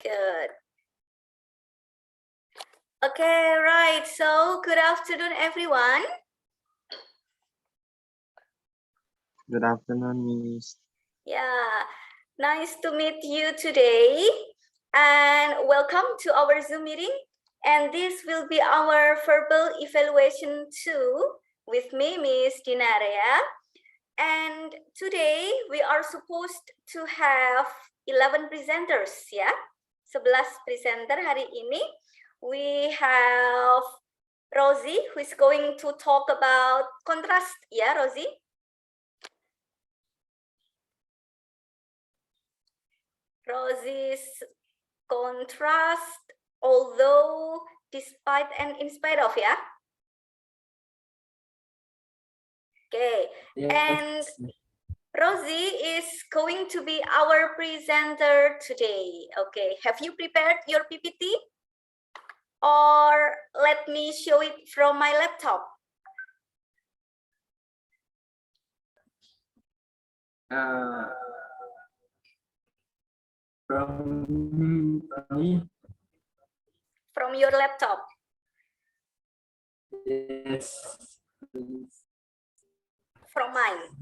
Good. Okay, right. So, good afternoon, everyone. Good afternoon, Miss. Yeah, nice to meet you today. And welcome to our Zoom meeting. And this will be our verbal evaluation too with me, Miss Dinaria. And today we are supposed to have 11 presenters, ya. 11 presenter hari ini. We have Rosie, who is going to talk about contrast, ya, Rosie? Rosie's contrast, although, despite, and in spite of, ya. Okay, Yes. and Rosie is going to be our presenter today. Okay, have you prepared your PPT? Or let me show it from my laptop. From me. From your laptop. Yes. From mine.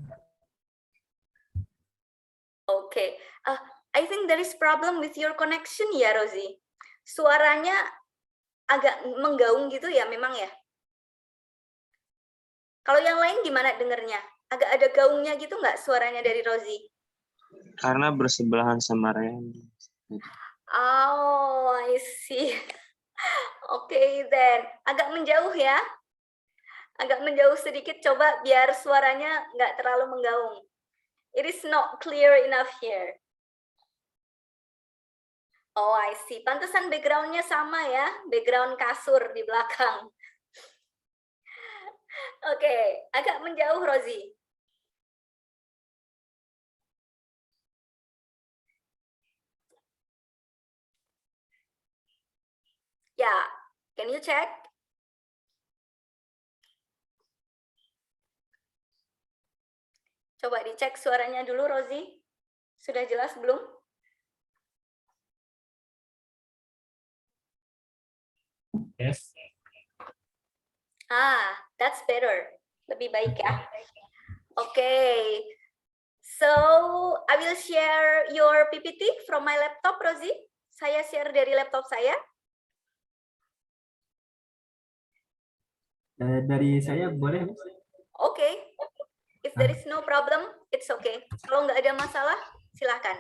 Okay. I think there is problem with your connection ya, Rosie. Suaranya agak menggaung gitu ya, memang ya. Kalau yang lain gimana dengernya? Agak ada gaungnya gitu nggak suaranya dari Rosie? Karena bersebelahan sama Ren. Oh, I see. Oke, then. Agak menjauh ya. Agak menjauh sedikit, coba biar suaranya nggak terlalu menggaung. It is not clear enough here. Oh, I see. Pantesan background-nya sama ya. Background kasur di belakang. Oke, agak menjauh, Rosie. Ya, can you check? Coba dicek suaranya dulu, Rosie. Sudah jelas belum? Yes. That's better. Lebih baik ya. Okay. So, I will share your PPT from my laptop, Rosie. Saya share dari laptop saya. Dari saya boleh? Okay. If there is no problem, it's okay. Kalau nggak ada masalah, silakan.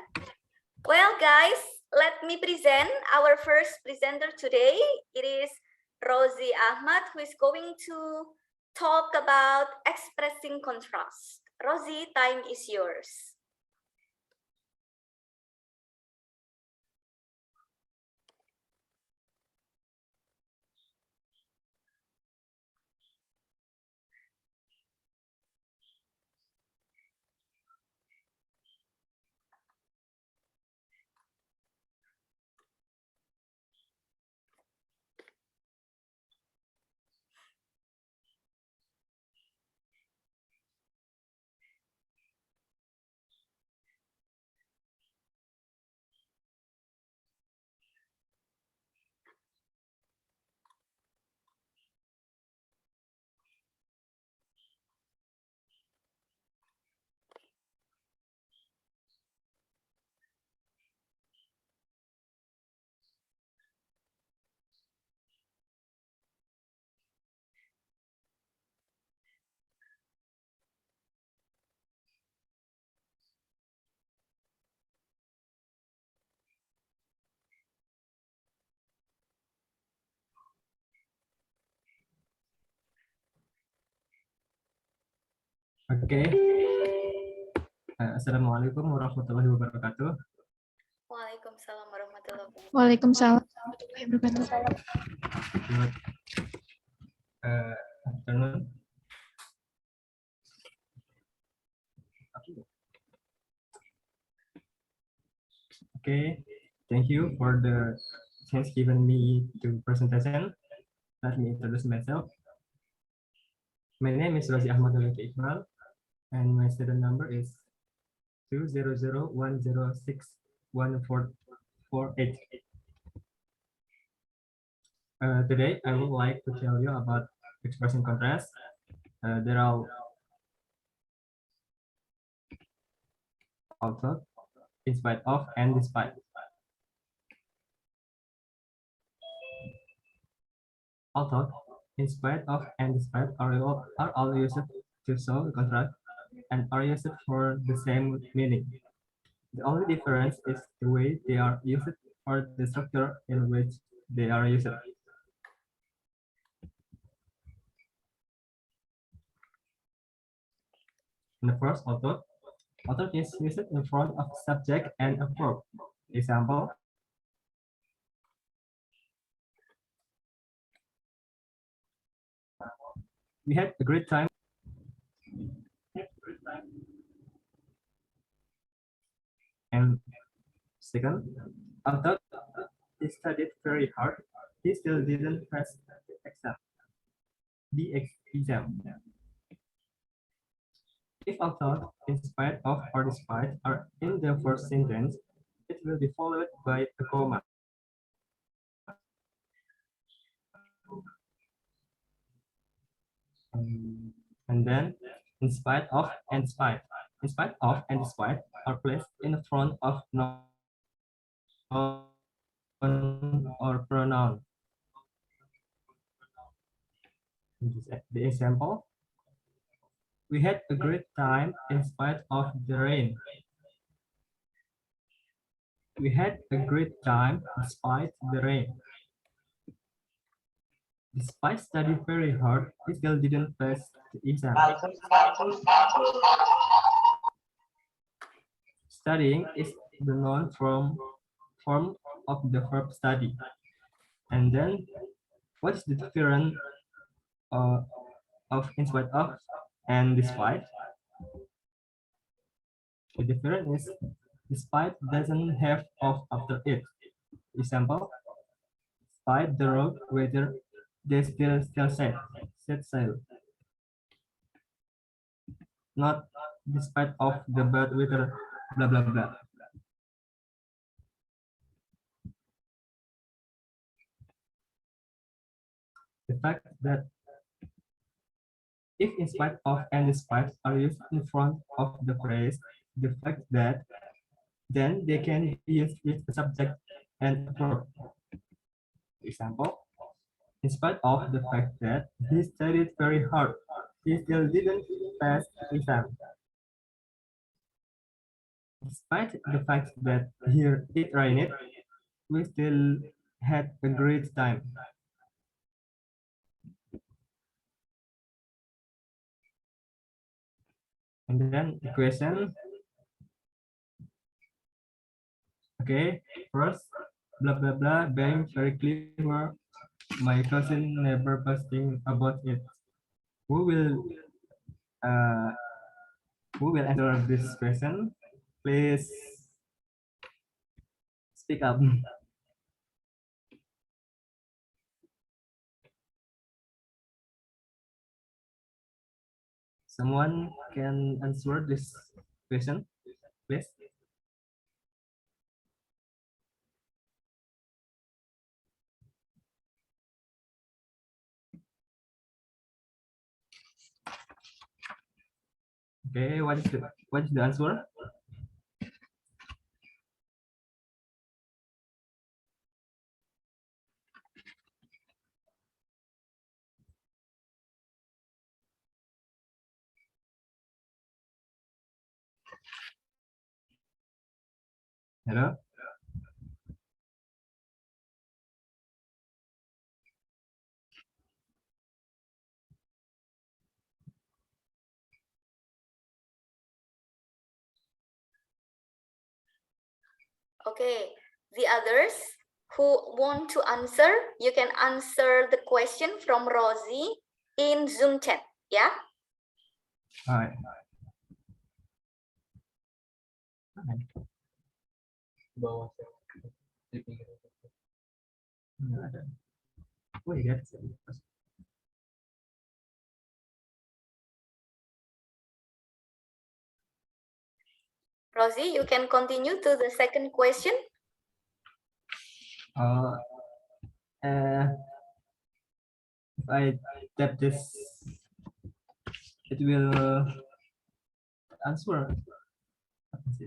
Well, guys, let me present our first presenter today. It is Rosie Ahmad, who is going to talk about expressing contrast. Rosie, time is yours. Oke. Assalamualaikum warahmatullahi wabarakatuh. Waalaikumsalam warahmatullahi wabarakatuh. Waalaikumsalam warahmatullahi wabarakatuh. Good afternoon. Okay, thank you for the chance given me to presentation. Let me introduce myself. My name is Rosie Ahmad Iqbal, and my student number is 200106148. Today, I would like to tell you about expressing contrast. There are also in spite of and despite. Although, in spite of and despite are all used to show contrast and are used for the same meaning. The only difference is the way they are used or the structure in which they are used. In the first author is used in front of subject and a verb. Example, we had a great time. And second, although he studied very hard, he still didn't pass the exam. If although, in spite of, or despite are in the first sentence, it will be followed by a comma. And then, in spite of and despite. In spite of and despite are placed in the front of noun or pronoun. The example, we had a great time in spite of the rain. We had a great time despite the rain. Despite studying very hard, he still didn't pass the exam. Studying is the noun form of the verb study. And then, what's the difference of in spite of and despite? The difference is despite doesn't have of after it. Example, despite the road weather, they still set sail. Not despite of the bad weather, blah blah blah. The fact that if in spite of and despite are used in front of the phrase, the fact that then they can be used with a subject and a verb. Example, in spite of the fact that he studied very hard, he still didn't pass the exam. Despite the fact that here it rained, we still had a great time. And then the question, okay, first, blah blah blah, being very clever. My cousin never posting about it. Who will uh, who will answer this question? Please speak up. Someone can answer this question, please. Okay, what is the answer? Hello? Okay, the others who want to answer, you can answer the question from Rosie in Zoom chat, yeah? Alright. Wait, that's Rosie, you can continue to the second question. uh, uh, If I tap this, it will answer. Apa sih?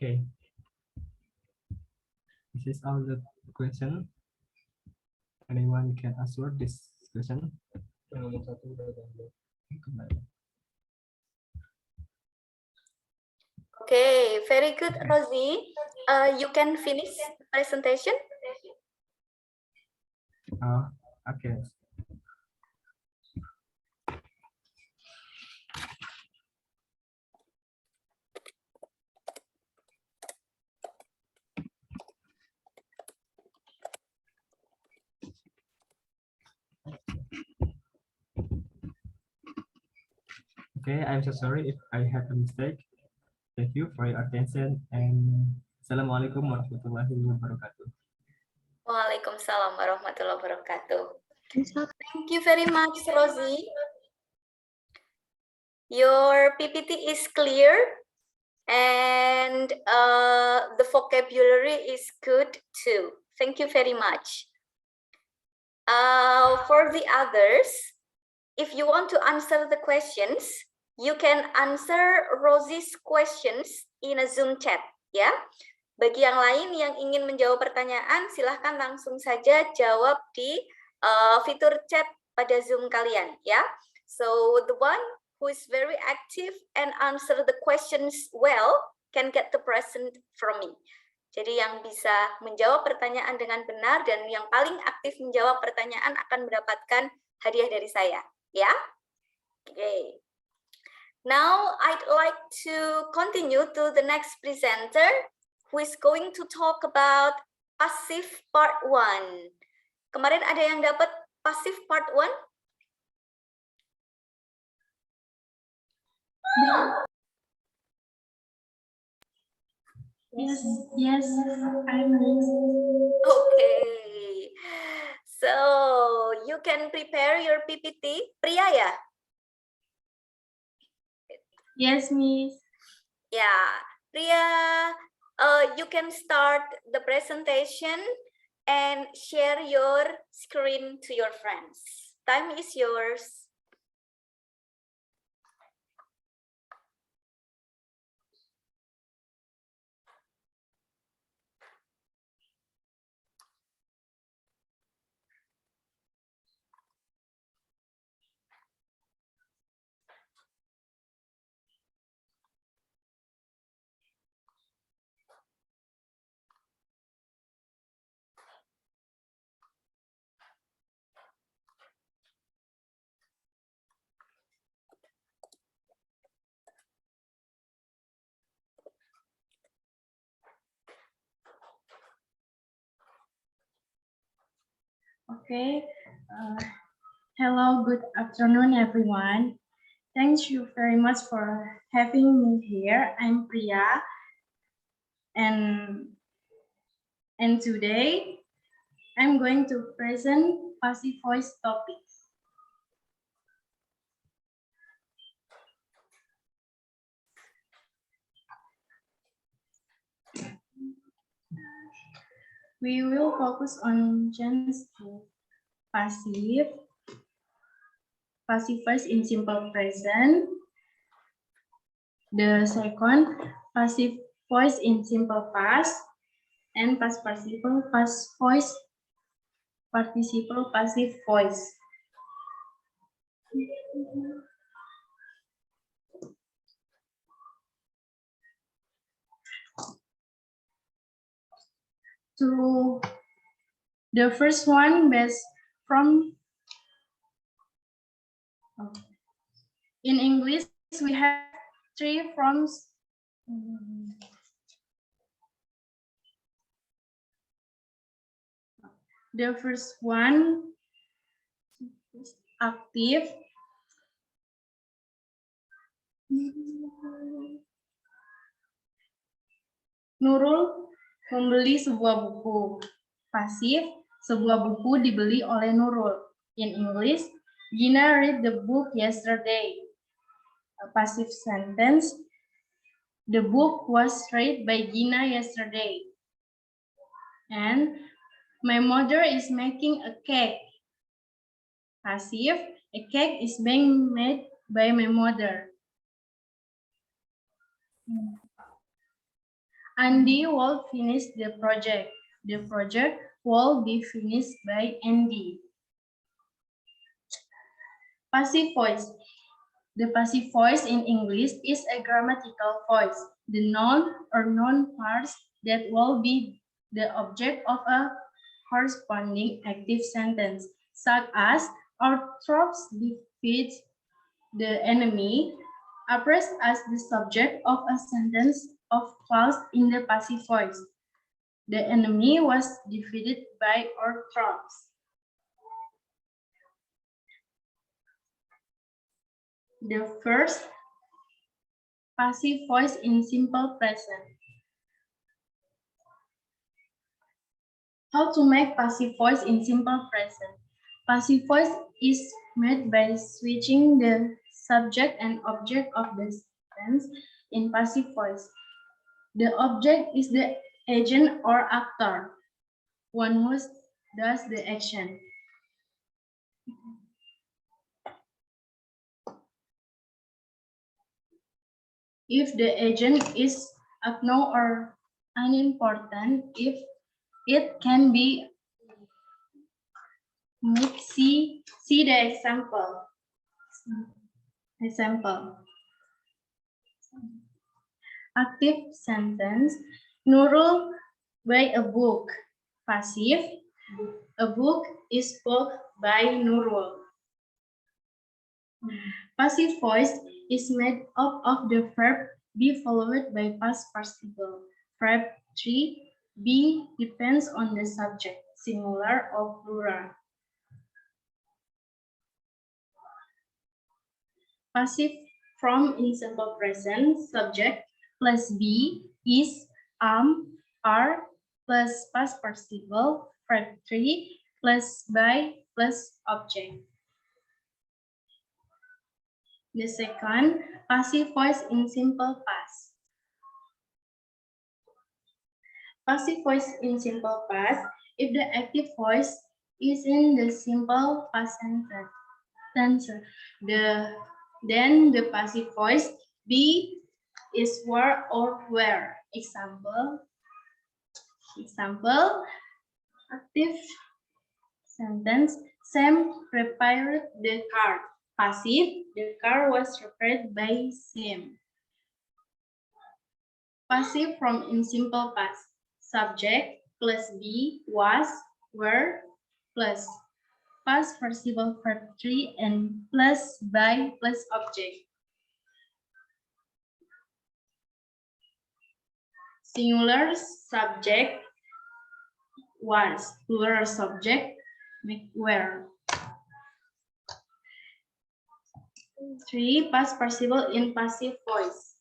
Okay. This is all the question. Anyone can answer this question? Okay, very good, Rosie. You can finish the presentation. Okay. Okay, I'm so sorry if I had a mistake. Thank you for your attention and Assalamualaikum warahmatullahi wabarakatuh. Waalaikumsalam warahmatullahi wabarakatuh. Thank you very much, Rosie. Your PPT is clear and the vocabulary is good too. Thank you very much. For the others, if you want to answer the questions, you can answer Rosie's questions in a Zoom chat, ya. Bagi yang lain yang ingin menjawab pertanyaan, silahkan langsung saja jawab di fitur chat pada Zoom kalian, ya. So the one who is very active and answer the questions well can get the present from me. Jadi yang bisa menjawab pertanyaan dengan benar dan yang paling aktif menjawab pertanyaan akan mendapatkan hadiah dari saya, ya. Okay. Now I'd like to continue to the next presenter who is going to talk about passive part 1. Kemarin ada yang dapat passive part 1? Yes, I will. Okay. So you can prepare your PPT, Priya ya? Yes, Miss. Yeah, Priya, you can start the presentation and share your screen to your friends. Time is yours. Okay. Hello, good afternoon, everyone. Thank you very much for having me here. I'm Priya, and today I'm going to present passive voice topic. We will focus on change to passive voice in simple present. The second, passive voice in simple past, and past participle, past voice, participle passive voice. To the first one, based from in English, we have 3 forms. The first one, aktif. Nurul membeli sebuah buku. Pasif, sebuah buku dibeli oleh Nurul. In English, Gina read the book yesterday. A passive sentence, the book was read by Gina yesterday. And my mother is making a cake. Passive, a cake is being made by my mother. Andy will finish the project. The project will be finished by Andy. Passive voice. The passive voice in English is a grammatical voice. The noun or noun parts that will be the object of a corresponding active sentence, such as our troops defeat the enemy, appears as the subject of a sentence of clause in the passive voice. The enemy was defeated by our troops. The first, passive voice in simple present. How to make passive voice in simple present? Passive voice is made by switching the subject and object of the sentence in passive voice. The object is the agent or actor, one who does the action. If the agent is unknown or unimportant, if it can be made, see the example. Active sentence, Nurul buy a book. Passive, a book is bought by Nurul. Passive voice is made up of the verb be followed by past participle. Verb 3, be depends on the subject, singular or plural. Passive from in simple present, subject plus be, is, are, plus past participle, verb 3, plus by, plus object. The second, passive voice in simple past. Passive voice in simple past, if the active voice is in the simple past tense, then the passive voice be is were or were. Example, active sentence, Sam prepared the car. Passive, the car was repaired by Sam. Passive from in simple past, subject plus be, was, were, plus past participle verb 3 and plus by plus object. Singular subject was, plural subject were. 3, past participle in passive voice.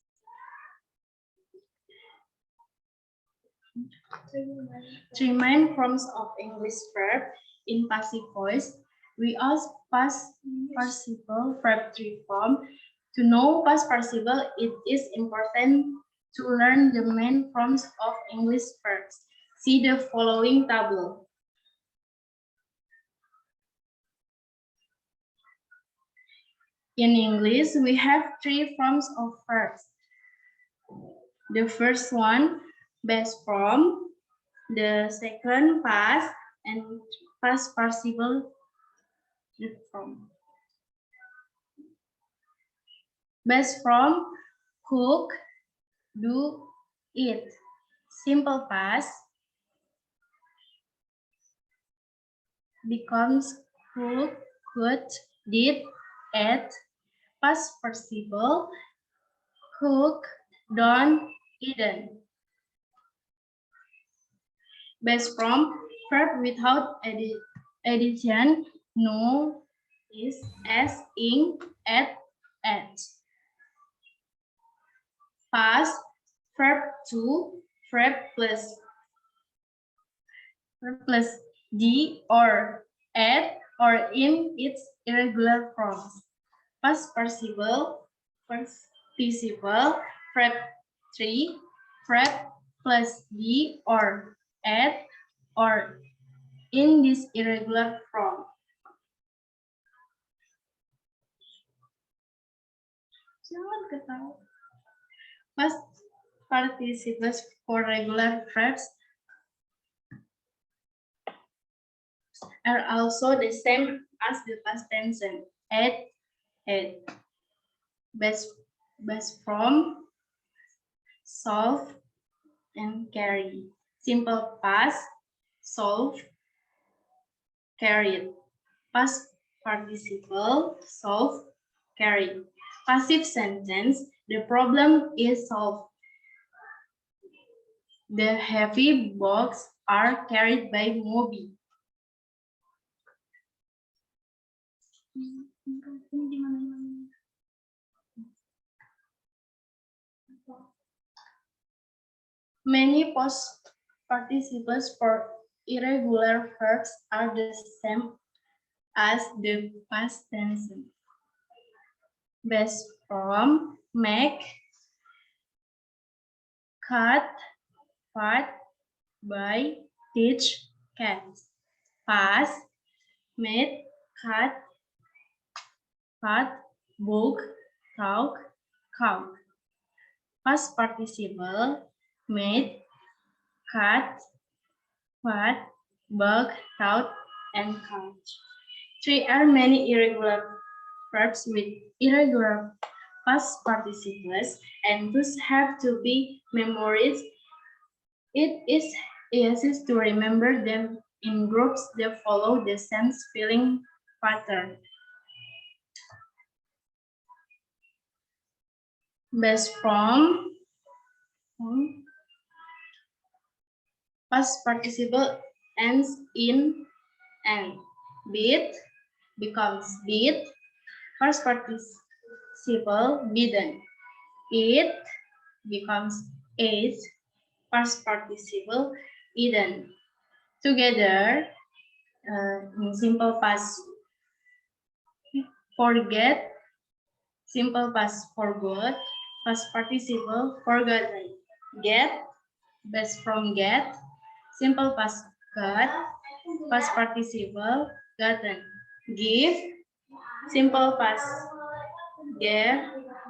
Three main forms of English verb in passive voice. We ask past participle verb 3 form. To know past participle, it is important to learn the main forms of English verbs. See the following table. In English, we have 3 forms of verbs. The first one, base form. The second, past, and past participle form. Base form, cook, do, eat. Simple past becomes cook, could, did, ate. Past participle, cook, done, eaten. Base from Verb without addition, no, is, as, in, at. Past, verb to, verb plus d or at or in its irregular forms. Past participle, verb 3, verb plus d or at or in this irregular form. Jangan ketawa. Past participles for regular verbs are also the same as the past tense. At, best from, solve, and carry. Simple past, solve, carried. Past participle, solve, carried. Passive sentence, the problem is solved. The heavy box are carried by Moby. Many past participles for irregular verbs are the same as the past tense. Best from, make, cut, part, buy, teach, cats. Pass, made, cut, part, book, talk, count. Past participle, made, cut, part, bug, tout, and count. 3 are many irregular verbs with irregular past participles, and thus have to be memorized. It is easy to remember them in groups that follow the same spelling pattern. Best from, past participle ends in and. Beat becomes beat. Past participle bidden. It becomes ate. Past participle eaten. Together in simple past, forget, simple past forgot, past participle forgotten. Get, best from get, simple past got, past participle gotten. Give, simple past gave,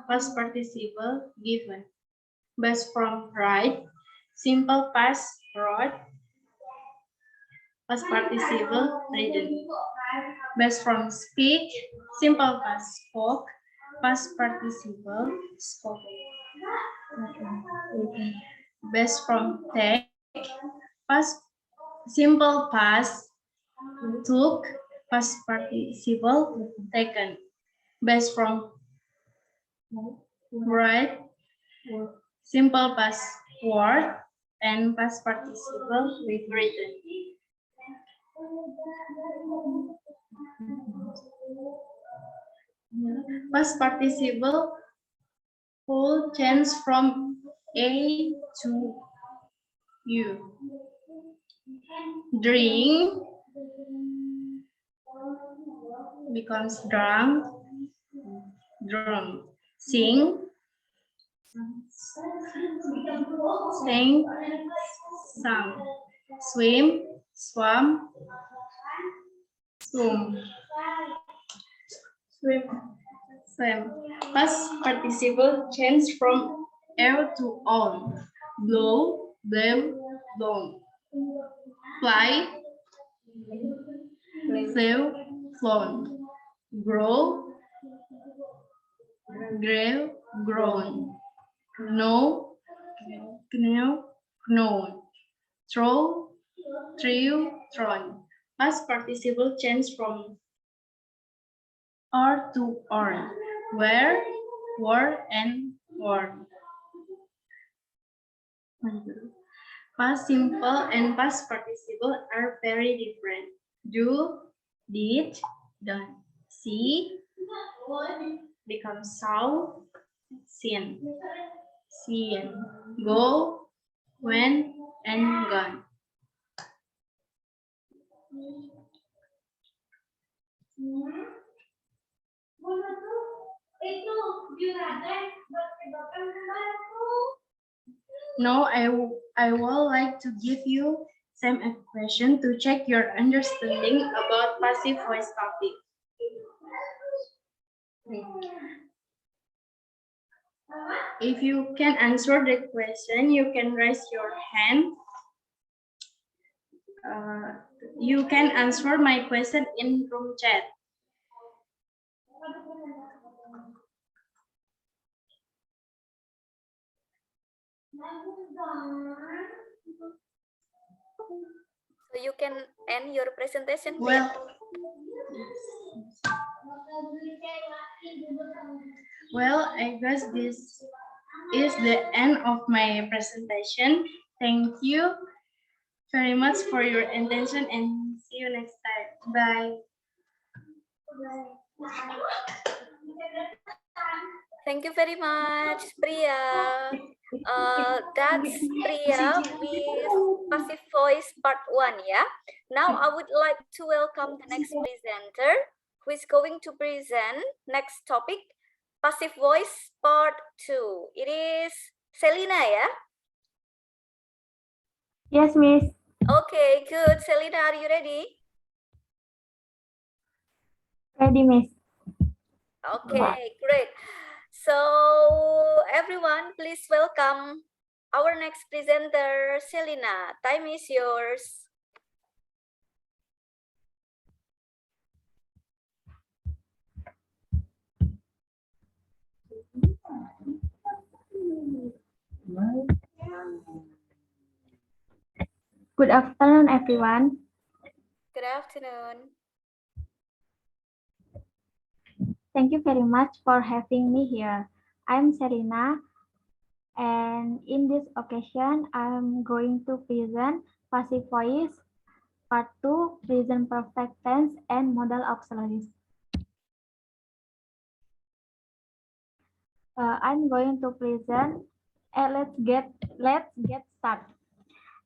past participle given. Best from write, simple past wrote, past participle written. Best from speak, simple past spoke, past participle spoke. Best from take, past simple past took, past participle taken. Best from write, simple past word, and past participle with written. Past participle will change from A to U. Drink becomes drunk, drunk. Sing, sing, sung. Swim, swam, swum. Swim, swim. Past participle change from air to on. Blow, blew, blown. Fly, flew, flown. Grow, grew, grown. Know, knew, known. Throw, threw, thrown. Past participle change from are to are. Where, were, and were. Past simple and past participle are very different. Do, did, done. See, become saw, seen, seen. Go, went, and gone. Now I would like to give you some question to check your understanding about passive voice topic. If you can answer the question, you can raise your hand. You can answer my question in room chat. So you can end your presentation. Well, I guess this is the end of my presentation. Thank you very much for your attention and see you next time. Bye. Thank you very much, Priya. That's Priya with Passive Voice Part 1, yeah? Now I would like to welcome the next presenter who is going to present next topic, Passive Voice Part 2. It is Selina, yeah? Yes, Miss. Okay, good. Selina, are you ready? Ready, Miss. Okay, great. So everyone, please welcome our next presenter, Selina. Time is yours. Good afternoon, everyone. Good afternoon. Thank you very much for having me here. I'm Serena, and in this occasion, I'm going to present passive voice, part 2, present perfect tense, and modal auxiliaries. I'm going to present, let's get started.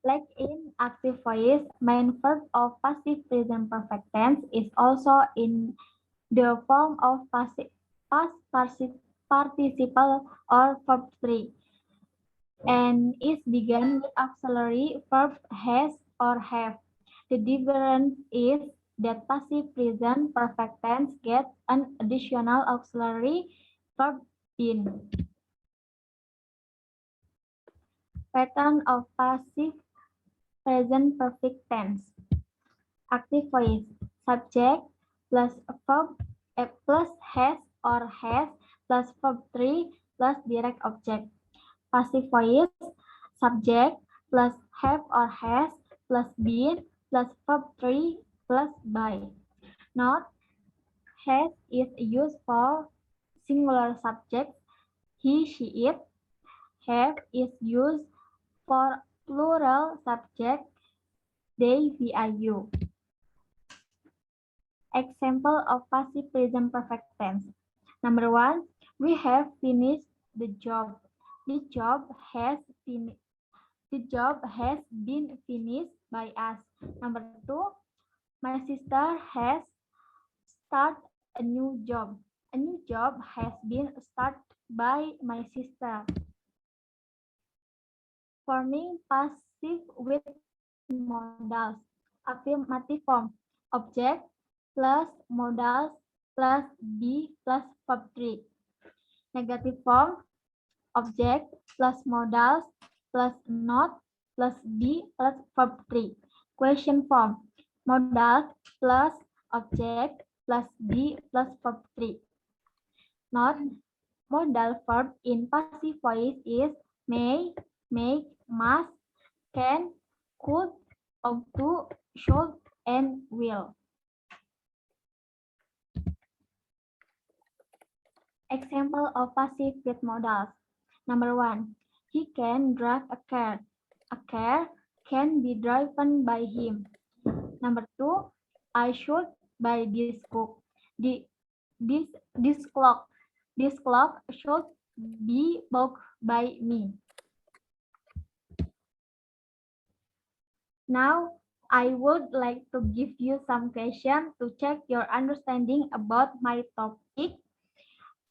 Like in active voice, main verb of passive present perfect tense is also in the form of participle or verb 3 and is begun with auxiliary verb has or have. The difference is that passive present perfect tense gets an additional auxiliary verb in. Pattern of passive present perfect tense. Active voice, subject plus verb plus has or has plus verb 3 plus direct object. Passive voice, subject plus have or has plus been plus verb 3 plus by. Note, has is used for singular subject, he, she, it. Have is used for plural subject, they, we, you. Example of passive present perfect tense. Number 1, we have finished the job. The job has been finished by us. Number 2, my sister has started a new job. A new job has been started by my sister. Forming passive with modals. Affirmative form. Object plus modals plus be plus verb 3. Negative form. Object plus modals plus not plus be plus verb 3. Question form. Modals plus object plus be plus verb 3. Not modal verb in passive voice is may, make, must, can, could, ought to, should, and will. Example of passive with modals. Number 1, he can drive a car. A car can be driven by him. Number 2, I should buy this cook. The, this, this clock should be bought by me. Now, I would like to give you some questions to check your understanding about my topic.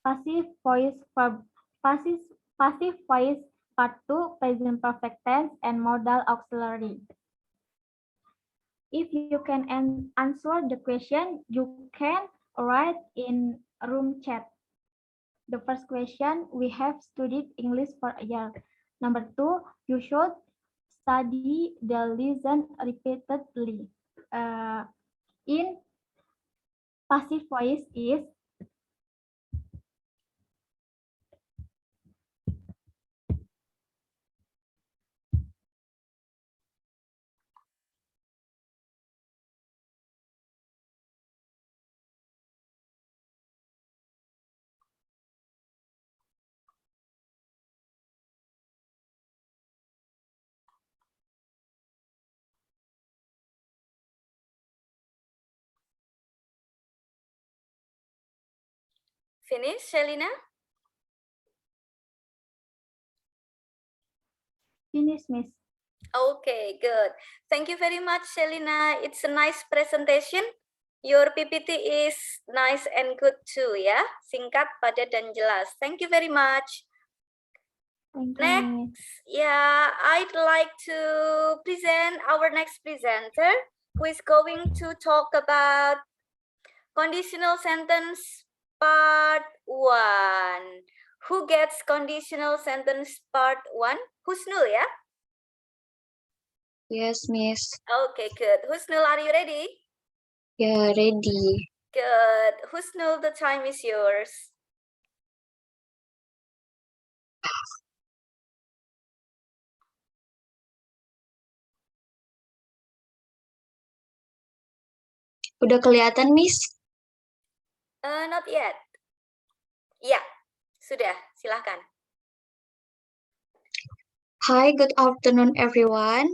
Passive voice verb, passive voice part 2, present perfect tense and modal auxiliary. If you can answer the question, you can write in room chat. The first question, we have studied English for a year. Number 2, you should study the lesson repeatedly. In passive voice is Finish, Shelina? finish, Miss. Okay, good. Thank you very much, Shelina. It's a nice presentation. Your PPT is nice and good too, ya. Singkat, padat, dan jelas. Thank you very much. Thank you, Next, Miss. yeah, I'd like to present our next presenter, who is going to talk about conditional sentence part 1. Who gets conditional sentence part 1? Husnul, ya? Yes, Miss. Okay, good. Husnul, are you ready? Yeah, ready. Good. Husnul, the time is yours. Udah kelihatan, Miss? Not yet. Ya, sudah. Silahkan. Hi, good afternoon, everyone.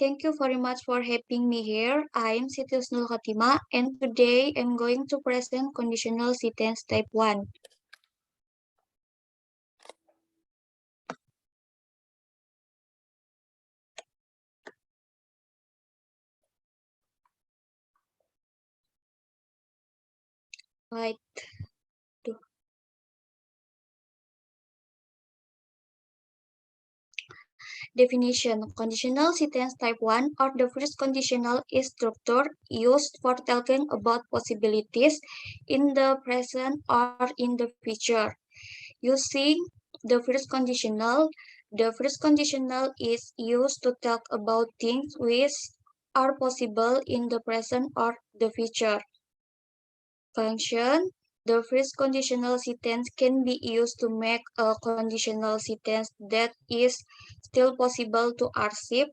Thank you very much for having me here. I am Siti Husnul Khotimah, and today I'm going to present conditional sentence type 1. Right. Definition. Conditional sentence type 1 or the first conditional is structure used for talking about possibilities in the present or in the future. Using the first conditional is used to talk about things which are possible in the present or the future. Function. The first conditional sentence can be used to make a conditional sentence that is still possible to achieve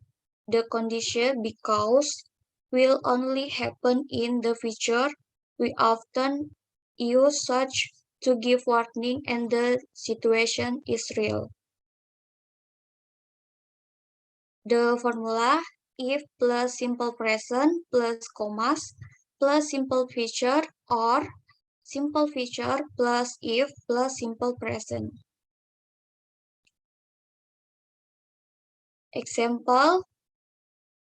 the condition because will only happen in the future. We often use such to give warning and the situation is real. The formula if plus simple present plus commas plus simple future or simple future plus if plus simple present. Example,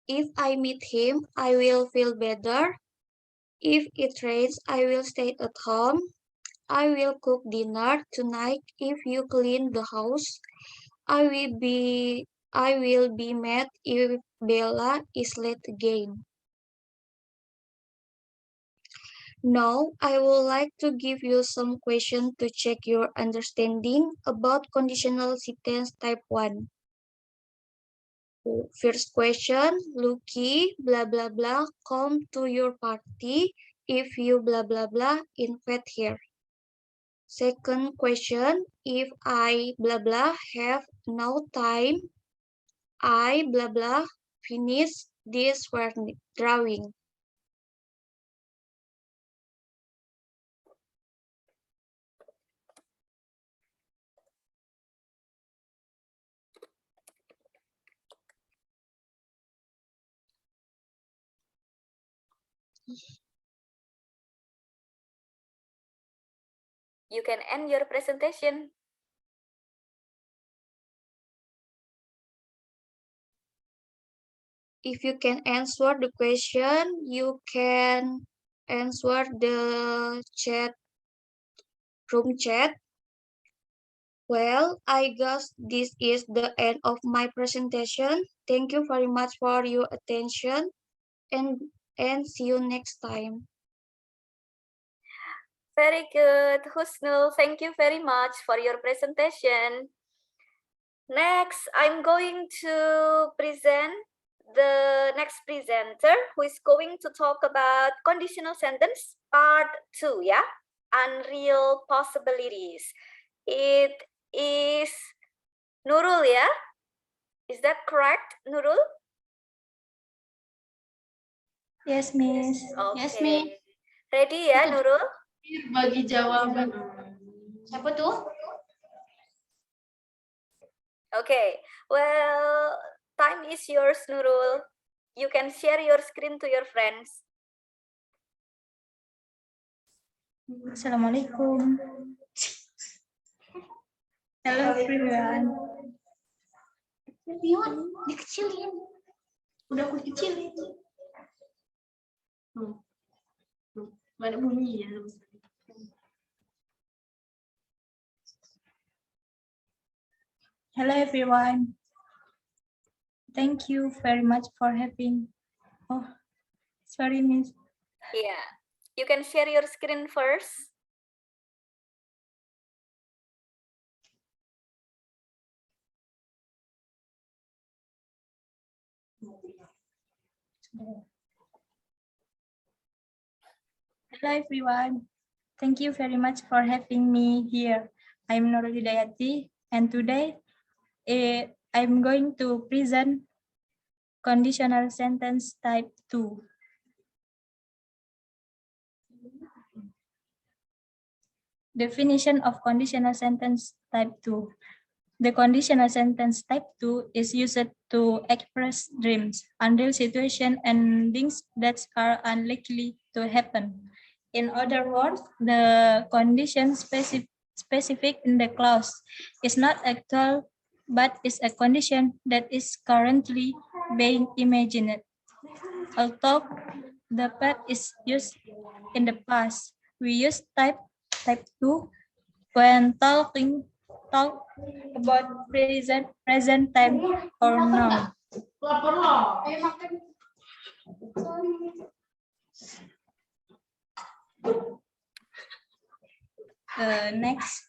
if I meet him, I will feel better. If it rains, I will stay at home. I will cook dinner tonight if you clean the house. I will be mad if Bella is late again. Now, I would like to give you some questions to check your understanding about conditional sentence type 1. First question, Lucky, blah, blah, blah, come to your party if you, blah, blah, blah, invite here. Second question, if I, blah, blah, have no time, I, blah, blah, finish this drawing. You can end your presentation. If you can answer the question, you can answer the room chat. Well, I guess this is the end of my presentation. Thank you very much for your attention and see you next time. Very good, Husnul. Thank you very much for your presentation. Next, I'm going to present the next presenter who is going to talk about conditional sentence part 2, yeah? Unreal possibilities. It is Nurul, yeah? Is that correct, Nurul? Yes, Miss. Yes, Okay. Miss. Ready ya, Itu Nurul? bagi jawaban. Siapa tuh? Okay. Well, time is yours, Nurul. You can share your screen to your friends. Assalamualaikum. Hello everyone. Pion, dikecilin. Udah aku kecilin. Gak ada bunyi ya. Hello everyone. Thank you very much for having. Oh, sorry, Miss. Yeah. You can share your screen first. Hello everyone. Thank you very much for having me here. I'm Nurul Hidayati, and today I'm going to present conditional sentence type 2. Definition of conditional sentence type 2. The conditional sentence type 2 is used to express dreams, unreal situations, and things that are unlikely to happen. In other words, the condition specific in the clause is not actual, but is a condition that is currently being imagined. Although the past is used in the past, we use type 2 when talk about present time or now. Next.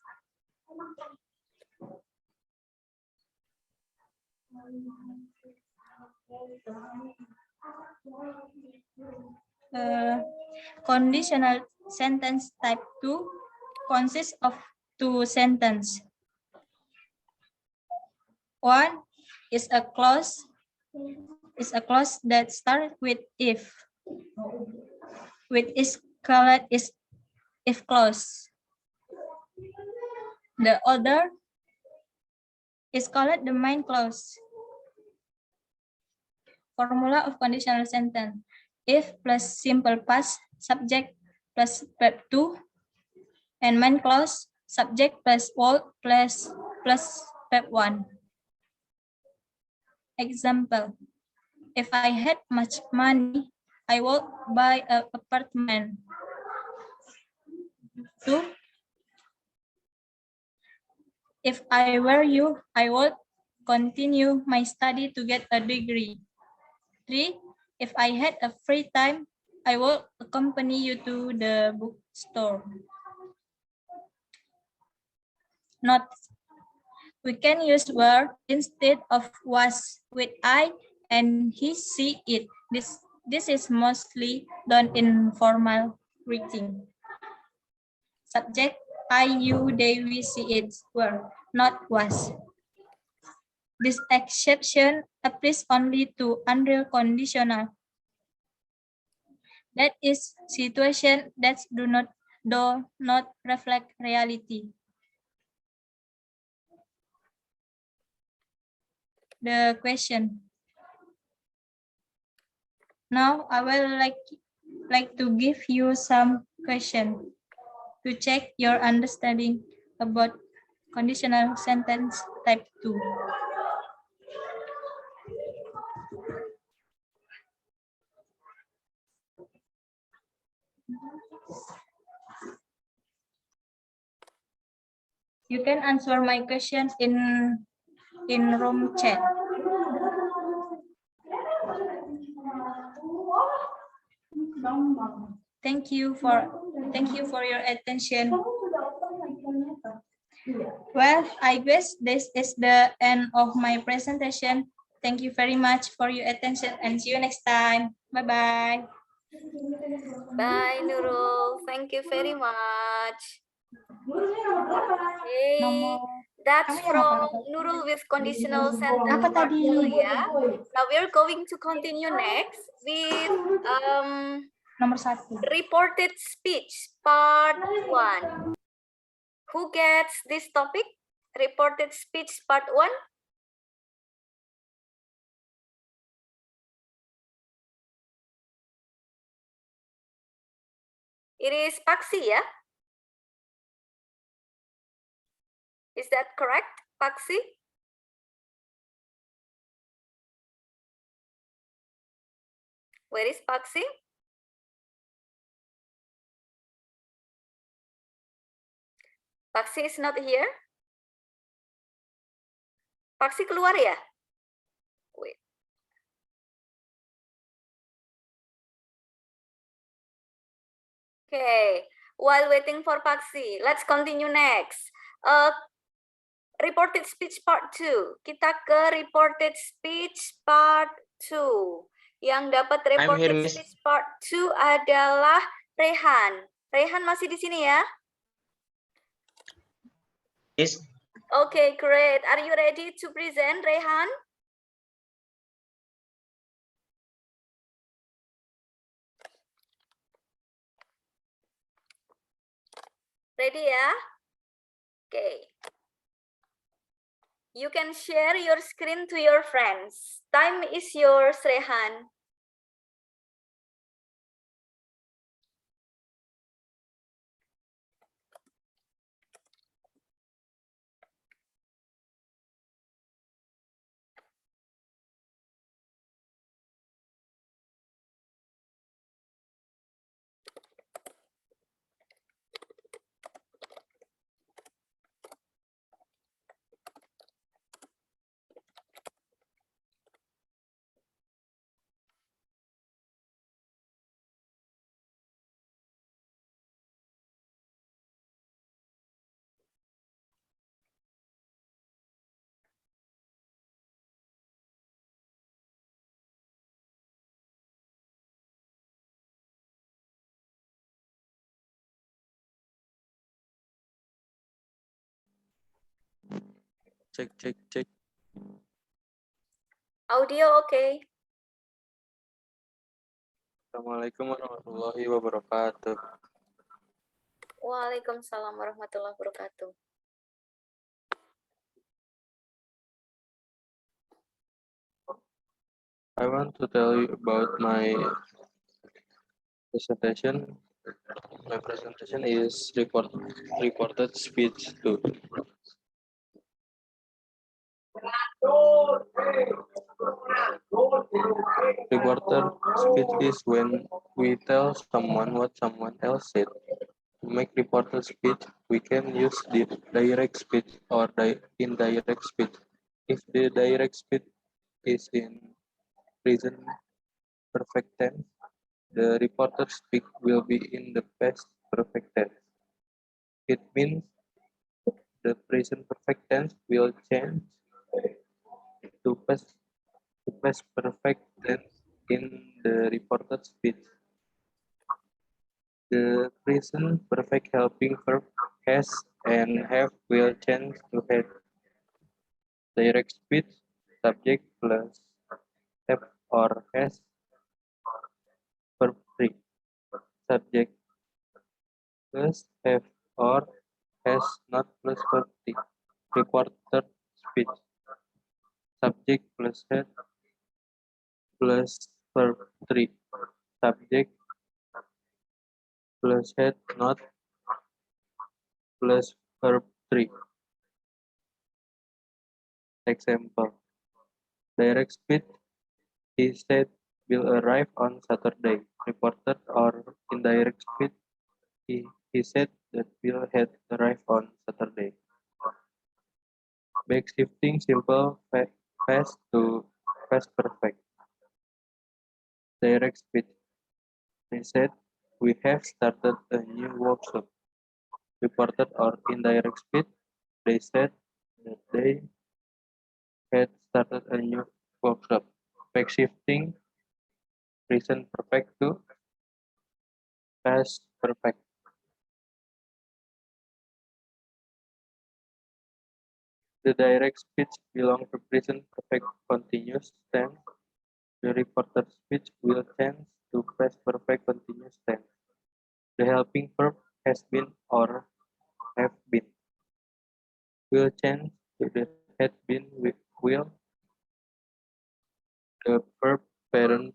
Conditional sentence type 2 consists of two sentences. One is a clause that starts with if, which is called if clause. The other is called the main clause. Formula of conditional sentence: if plus simple past, subject plus verb 2, and main clause, subject plus verb plus verb 1. Example: if I had much money, I would buy an apartment. 2. If I were you, I would continue my study to get a degree. 3. If I had a free time, I would accompany you to the bookstore. Note: we can use were instead of was with I and he, she, it. This is mostly done in formal greeting. Subject: I, you, they, we, she, it were, not was. This exception applies only to unreal conditional. That is, situation that do not reflect reality. The question. Now I like to give you some question to check your understanding about conditional sentence type 2. You can answer my questions in room chat. Thank you for your attention. Well, I guess this is the end of my presentation. Thank you very much for your attention and see you next time. Bye-bye. Bye, Nurul. Thank you very much. Okay, that's from Nurul with conditional sentence part 2 ya. Now we're going to continue next with Nomor 1. reported speech part 1. Who gets this topic? Reported speech part 1? It is Paksi ya? Is that correct, Paksi? Where is Paksi? Paksi is not here. Paksi keluar ya? Wait. Okay, while waiting for Paksi, let's continue next. Reported speech part 2. Kita ke reported speech part 2. Yang dapat reported speech part 2 adalah Rehan. Rehan masih di sini ya? Yes. Okay, great. Are you ready to present, Rehan? Ready ya? Okay. You can share your screen to your friends. Time is yours, Rehan. Cek. Audio okay. Assalamualaikum warahmatullahi wabarakatuh. Waalaikumsalam warahmatullahi wabarakatuh. I want to tell you about my presentation. My presentation is reported speech 2. Reported speech is when we tell someone what someone else said. To make reported speech, we can use the direct speech or indirect speech. If the direct speech is in present perfect tense, the reported speech will be in the past perfect tense. It means the present perfect tense will change to past perfect tense in the reported speech. The present perfect helping verb has and have will change to have. Direct speech, subject plus have or has, verb 3. Subject plus have or has not plus verb 3. Reported speech. Subject plus has plus verb 3. Subject said not plus verb 3. Example. Direct speech. He said will arrive on Saturday. Reported or indirect speech. He said that Bill had arrived on Saturday. Back shifting simple past to past perfect. Direct speech. They said we have started a new workshop. Reported or indirect speech. They said that they had started a new workshop. Back shifting present perfect to past perfect. The direct speech belongs to present perfect continuous tense. The reported speech will change to past perfect continuous tense. The helping verb has been or have been. Will change to the had been with will. The verb parent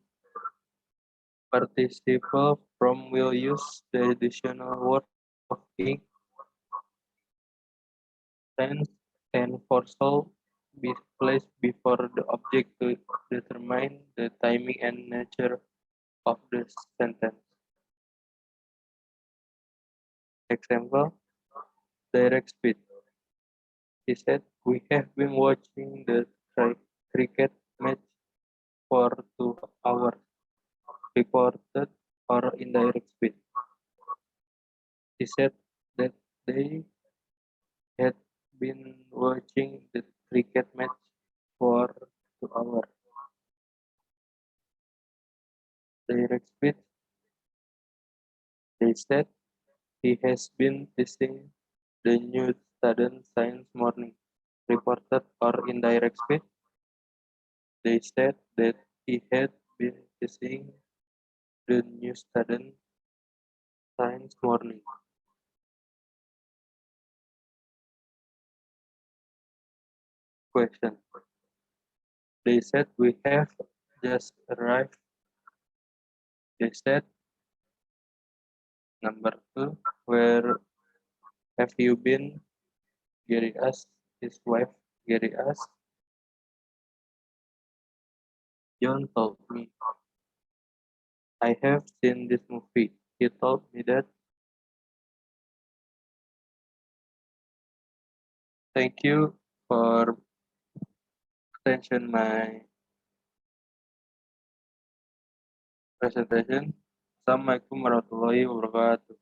participle from will use the additional word of ink, tense, and foresaw be placed before the object to determine the timing and nature of the sentence. Example, direct speech. He said, we have been watching the cricket match for 2 hours. Reported or indirect speech. He said that they had been watching the cricket match for 2 hours. Direct speech. They said he has been teaching the new student science morning. Reported or indirect speech. They said that he had been teaching the new student science morning. Question. They said we have just arrived. They said number 2, where have you been? Gary asked his wife. Gary asked. John told me. I have seen this movie. He told me that. Thank you for attention my presentation. Assalamualaikum warahmatullahi wabarakatuh.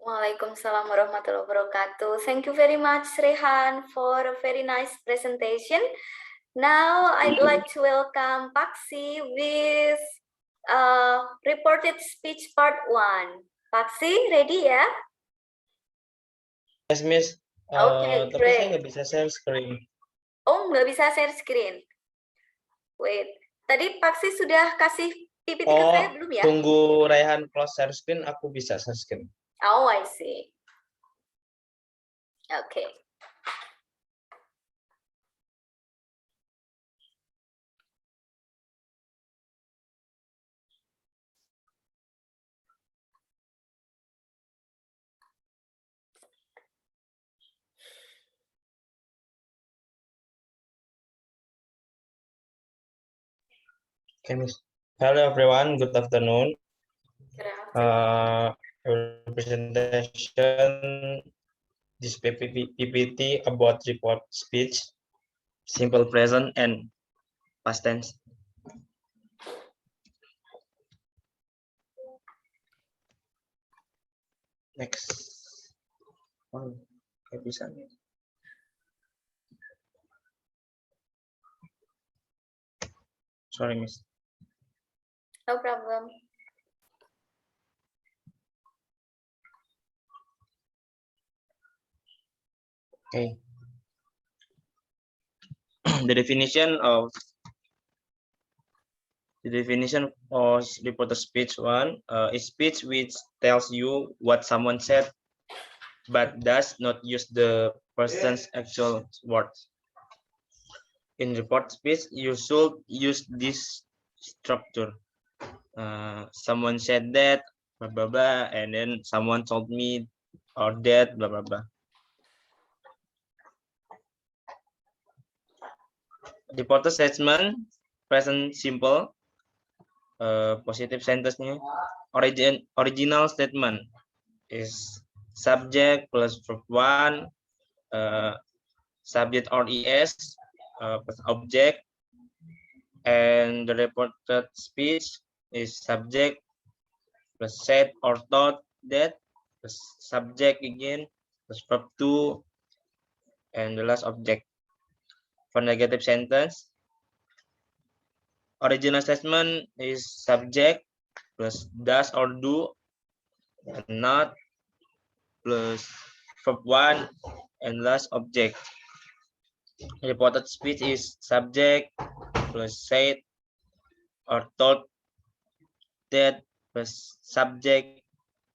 Waalaikumsalam warahmatullahi wabarakatuh. Thank you very much, Rehan, for a very nice presentation. Now, I'd like to welcome Paksi with reported speech part 1. Paksi, ready ya? Yes, Miss. Okay, Tapi saya great. nggak bisa share screen. Oh, nggak bisa share screen. Wait, tadi Paksi sudah kasih PPT ke saya belum ya? Tunggu Raihan close share screen, aku bisa share screen. Oh, I see. Okay. Okay, Miss. Hello, everyone. Good afternoon. Presentation this PPT about report speech, simple present and past tense. Next. Oh, nggak bisa nih. Sorry, Miss. No problem. Okay. The definition of reporter speech 1 is speech which tells you what someone said but does not use the person's actual words. In report speech, you should use this structure. someone said that, blah blah blah, and then someone told me or that, blah blah blah. Reported statement, present simple, positive sentence-nya. Original statement is subject plus verb 1, subject or es, plus object, and the reported speech is subject plus said or thought that, plus subject again, plus verb 2, and the last object. For negative sentence, original statement is subject plus does or do, and not plus verb 1 and last object. Reported speech is subject plus said or thought that plus subject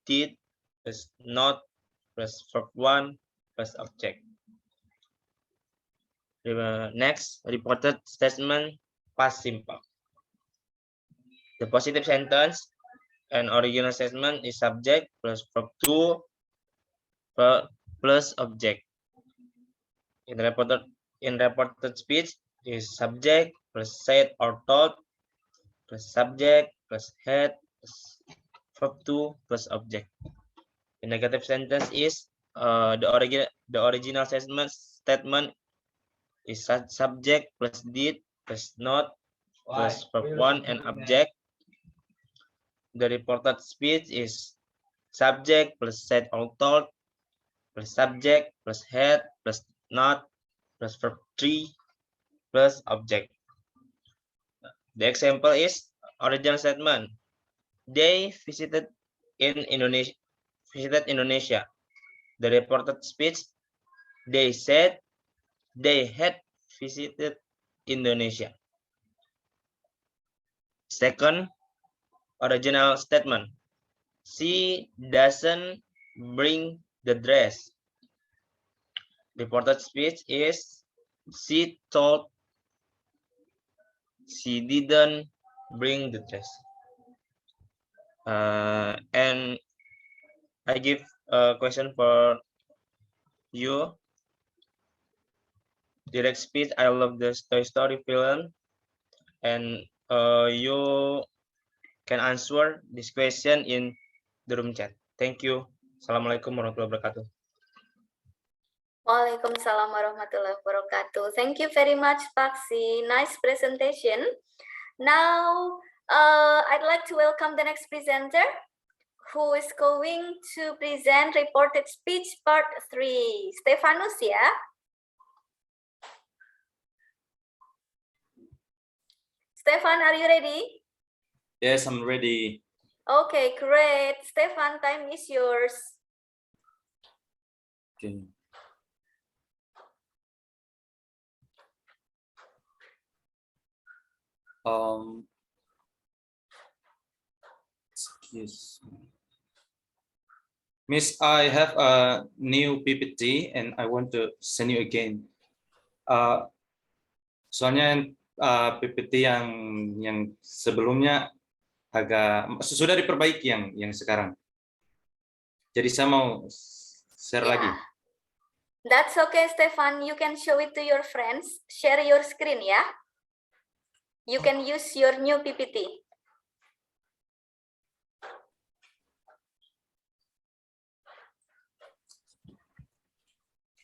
did plus not plus verb 1 plus object. Next, reported statement past simple. The positive sentence and original statement is subject plus verb 2 plus object. In reported speech is subject plus said or thought plus subject plus had plus verb 2 plus object. The negative sentence is the original statement is subject plus did plus not plus verb 1 and object. The reported speech is subject plus said or thought plus subject plus had plus not plus verb 3 plus object. The example is original statement. They visited Indonesia. The reported speech, they said they had visited Indonesia. Second, original statement. She doesn't bring the dress. Reported speech is she told she didn't bring the dress. And I give a question for you. Direct speech, I love the Toy Story film, and you can answer this question in the room chat. Thank you. Assalamualaikum warahmatullahi wabarakatuh. Waalaikumsalam warahmatullahi wabarakatuh. Thank you very much, Paksi. Nice presentation. Now, I'd like to welcome the next presenter who is going to present reported speech part 3. Stefanus, ya. Stefan, are you ready? Yes, I'm ready. Okay, great. Stefan, time is yours. Okay. Excuse me. Miss, I have a new PPT and I want to send you again. Soalnya PPT yang sebelumnya agak sudah diperbaiki yang sekarang. Jadi saya mau share lagi. That's okay, Stefan. You can show it to your friends. Share your screen, ya. You can use your new PPT.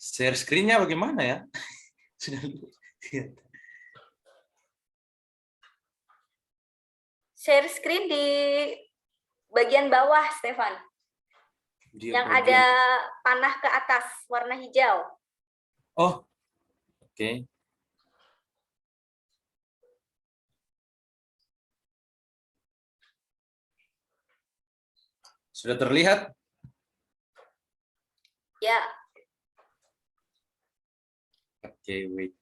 Share screen-nya bagaimana ya? Sudah lihat. Share screen di bagian bawah, Stefan. Yang ada panah ke atas, warna hijau. Oh, oke. Sudah terlihat? Ya. Oke, wait.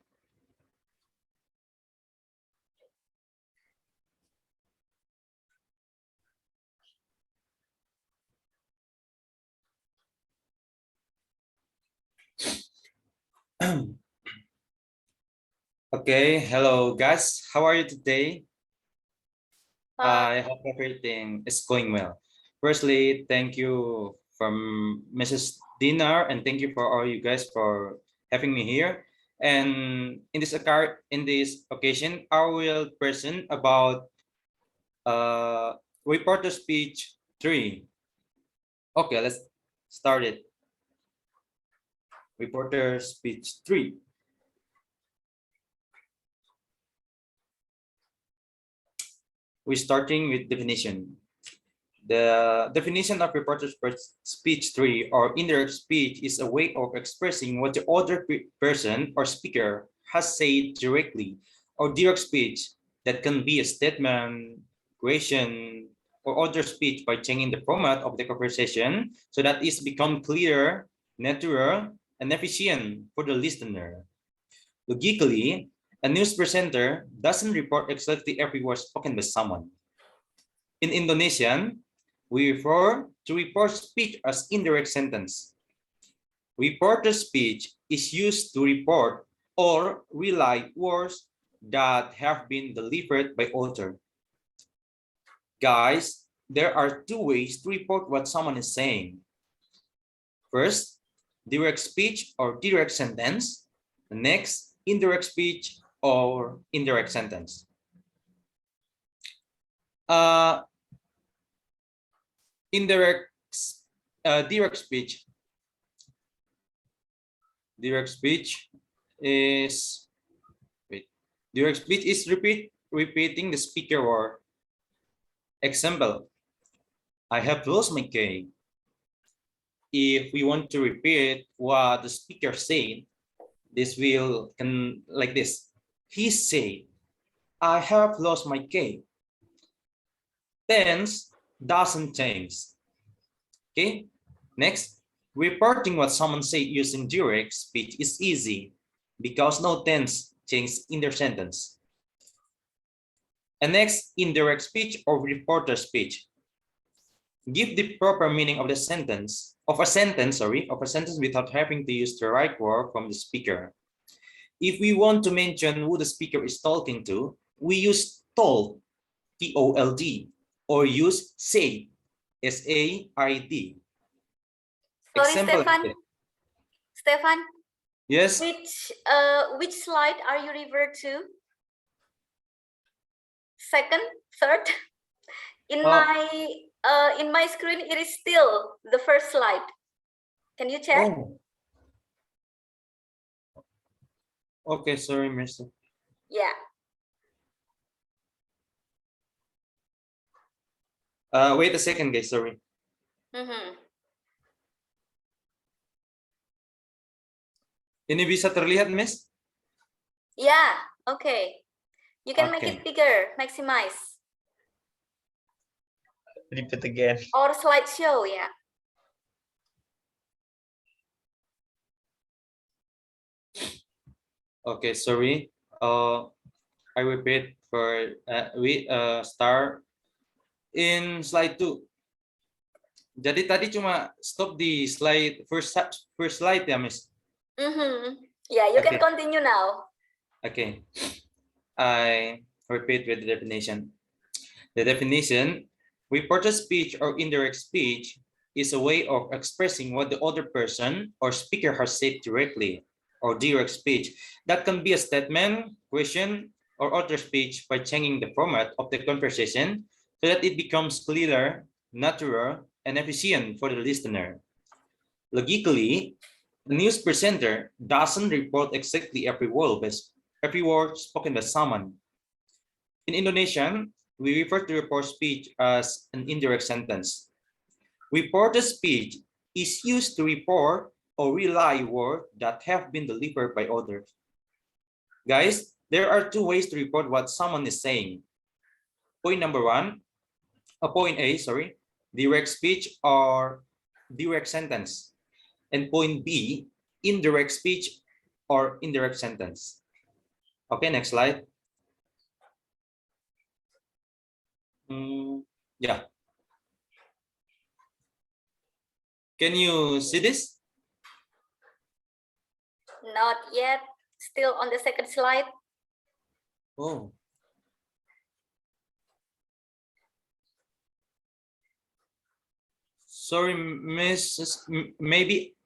Okay, hello guys. How are you today? I hope everything is going well. Firstly, thank you from Mrs. Dinar, and thank you for all you guys for having me here. And in this occasion, I will present about reporter speech 3. Okay, let's start it. Reporter speech 3. We're starting with definition. The definition of reporter speech 3 or indirect speech is a way of expressing what the other person or speaker has said directly, or direct speech that can be a statement, question, or other speech by changing the format of the conversation so that it's become clearer, natural, and efficient for the listener. Logically, a news presenter doesn't report exactly every word spoken by someone. In Indonesian, we refer to report speech as indirect sentence. Reporter speech is used to report or relay words that have been delivered by author. Guys, there are two ways to report what someone is saying. First, direct speech or direct sentence. The next, indirect speech or indirect sentence. Indirect direct speech. Direct speech is repeating the speaker word. Example, I have lost my key. If we want to repeat what the speaker said, this will like this. He said, I have lost my key. Tense doesn't change. Okay, next, reporting what someone said using direct speech is easy because no tense change in their sentence. And next, indirect speech or reporter speech. Give the proper meaning of the sentence, of a sentence without having to use the right word from the speaker. If we want to mention who the speaker is talking to, we use told, T-O-L-D, or use say, S-A-I-D. Sorry, Example. Stefan. Yes. Which slide are you referred to? Second, third? In my screen, it is still the first slide. Can you check? Oh. Okay, sorry, Mister. Yeah. Wait a second, guys. Sorry. Ini bisa terlihat, Miss? Yeah. Okay. You can make Okay. it bigger, maximize. Repeat again. Or slideshow, yeah. Okay, sorry. I repeat for we start in slide 2. Jadi tadi cuma stop di slide first slide ya, Miss. Yeah, you Okay. can continue now. Okay. I repeat with the definition. The definition: reported speech or indirect speech is a way of expressing what the other person or speaker has said directly, or direct speech that can be a statement, question, or other speech by changing the format of the conversation so that it becomes clearer, natural, and efficient for the listener. Logically, the news presenter doesn't report exactly every word spoken by someone. In Indonesian, we refer to report speech as an indirect sentence. Reported speech is used to report or relay words that have been delivered by others. Guys, there are two ways to report what someone is saying. Point A, direct speech or direct sentence. And point B, indirect speech or indirect sentence. Okay, next slide. Yeah. Can you see this? Not yet. Still on the second slide. Oh. Sorry, Miss, maybe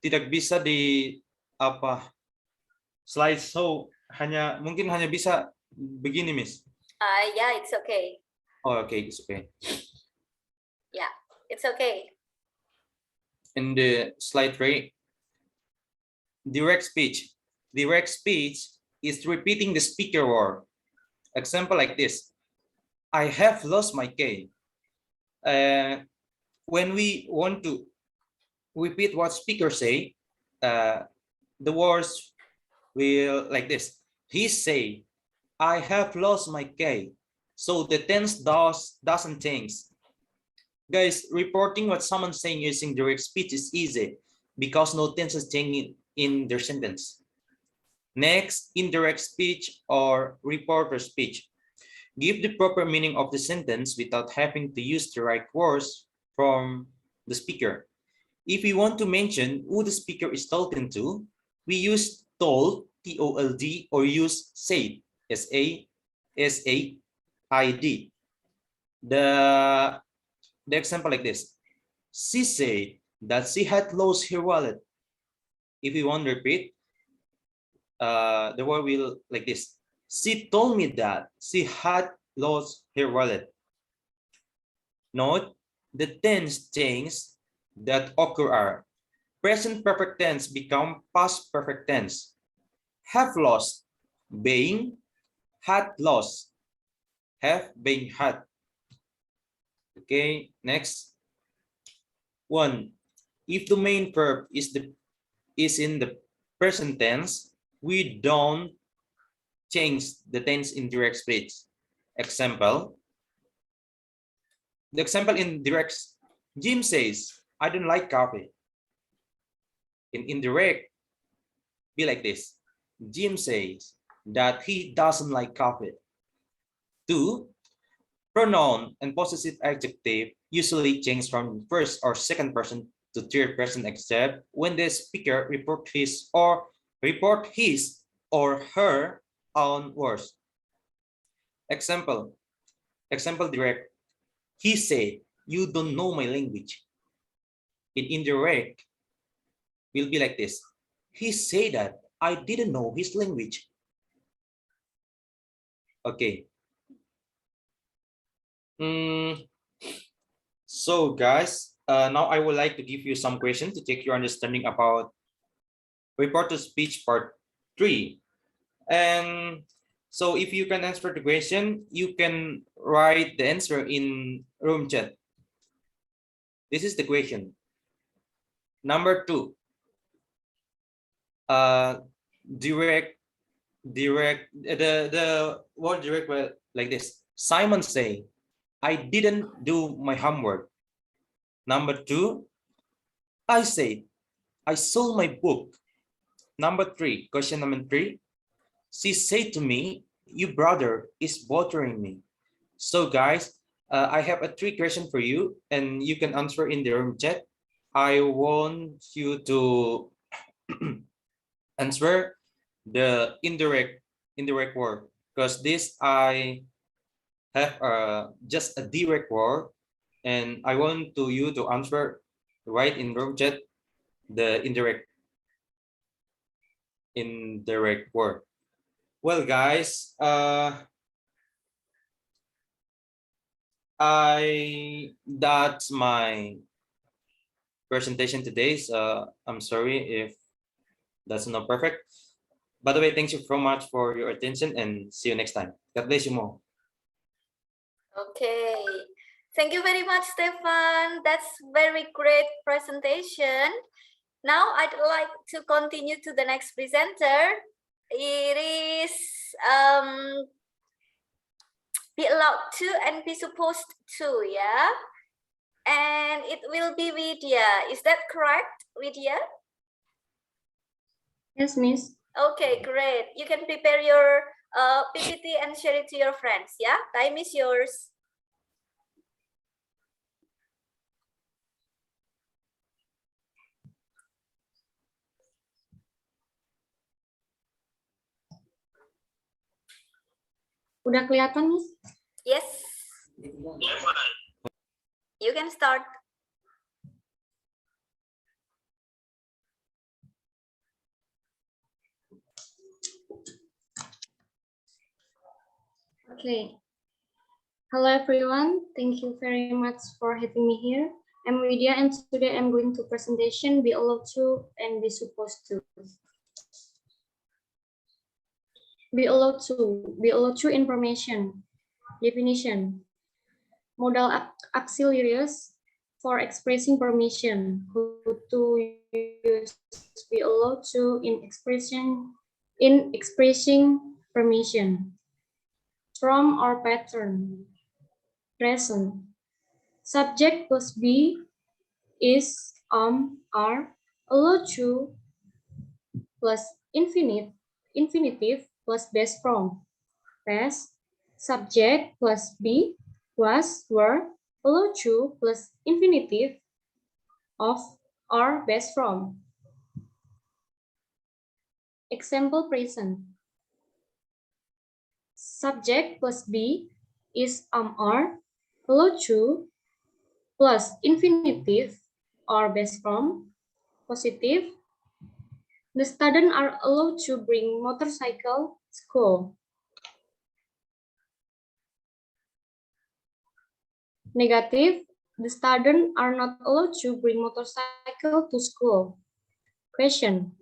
tidak bisa di apa slide show, mungkin hanya bisa begini, Miss. Yeah, it's okay. Oh, okay, it's okay. Yeah, it's okay. In the slide 3, direct speech. Direct speech is repeating the speaker word. Example like this: I have lost my key. When we want to repeat what speaker say, the words will like this. He say, I have lost my key. So the tense doesn't change. Guys, reporting what someone's saying using direct speech is easy because no tense is changing in their sentence. Next, indirect speech or reporter speech. Give the proper meaning of the sentence without having to use the right words from the speaker. If we want to mention who the speaker is talking to, we use told, T-O-L-D, or use said, S-A-S-A-I-D. The example like this: she said that she had lost her wallet. If we want to repeat, the word will like this: she told me that she had lost her wallet. Note the tense change that occur are: present perfect tense become past perfect tense, have lost, being, had lost, have been had. Okay, next one. If the main verb is in the present tense, we don't change the tense in direct speech. Example. The example in direct: Jim says, I don't like coffee. In indirect, be like this: Jim says that he doesn't like coffee. 2. Pronoun and possessive adjective usually change from first or second person to third person except when the speaker report his or her own words. Example direct: he said, you don't know my language. In indirect, will be like this: he said that I didn't know his language. Okay. So guys, now I would like to give you some questions to check your understanding about report to speech part 3. And so if you can answer the question, you can write the answer in room chat. This is the question. Number 2. Direct, the word direct like this: Simon say, I didn't do my homework. Number 2, I said, I sold my book. Number 3, question number 3, she said to me, your brother is bothering me. So guys, I have a 3 question for you and you can answer in the room chat. I want you to answer the indirect word, because this I have just a direct word, and I want you to answer right in room chat the indirect word. Well, guys, that's my presentation today. So I'm sorry if that's not perfect. By the way, thank you so much for your attention and see you next time. God bless you more. Okay. Thank you very much, Stefan. That's very great presentation. Now I'd like to continue to the next presenter. It is be allowed to and be supposed to, yeah? And it will be Vidya. Is that correct, Vidya? Yes, Miss. Okay, great. You can prepare your PPT and share it to your friends, yeah? Time is yours. Udah kelihatan, Miss? Yes. You can start. Okay. Hello everyone. Thank you very much for having me here. I'm Widya and today I'm going to presentation be allowed to and be supposed to. Be allowed to information. Definition. Modal auxiliaries for expressing permission. Who to use be allowed to in expressing permission. From or pattern. Present. Subject plus be is, are, allowed to plus infinitive plus base from. Past. Subject plus be, was, were, allowed to plus infinitive of or base from. Example present. Subject plus be is, are, allowed to plus infinitive or base from. Positive. The students are allowed to bring motorcycle to school. Negative. The students are not allowed to bring motorcycle to school. Question.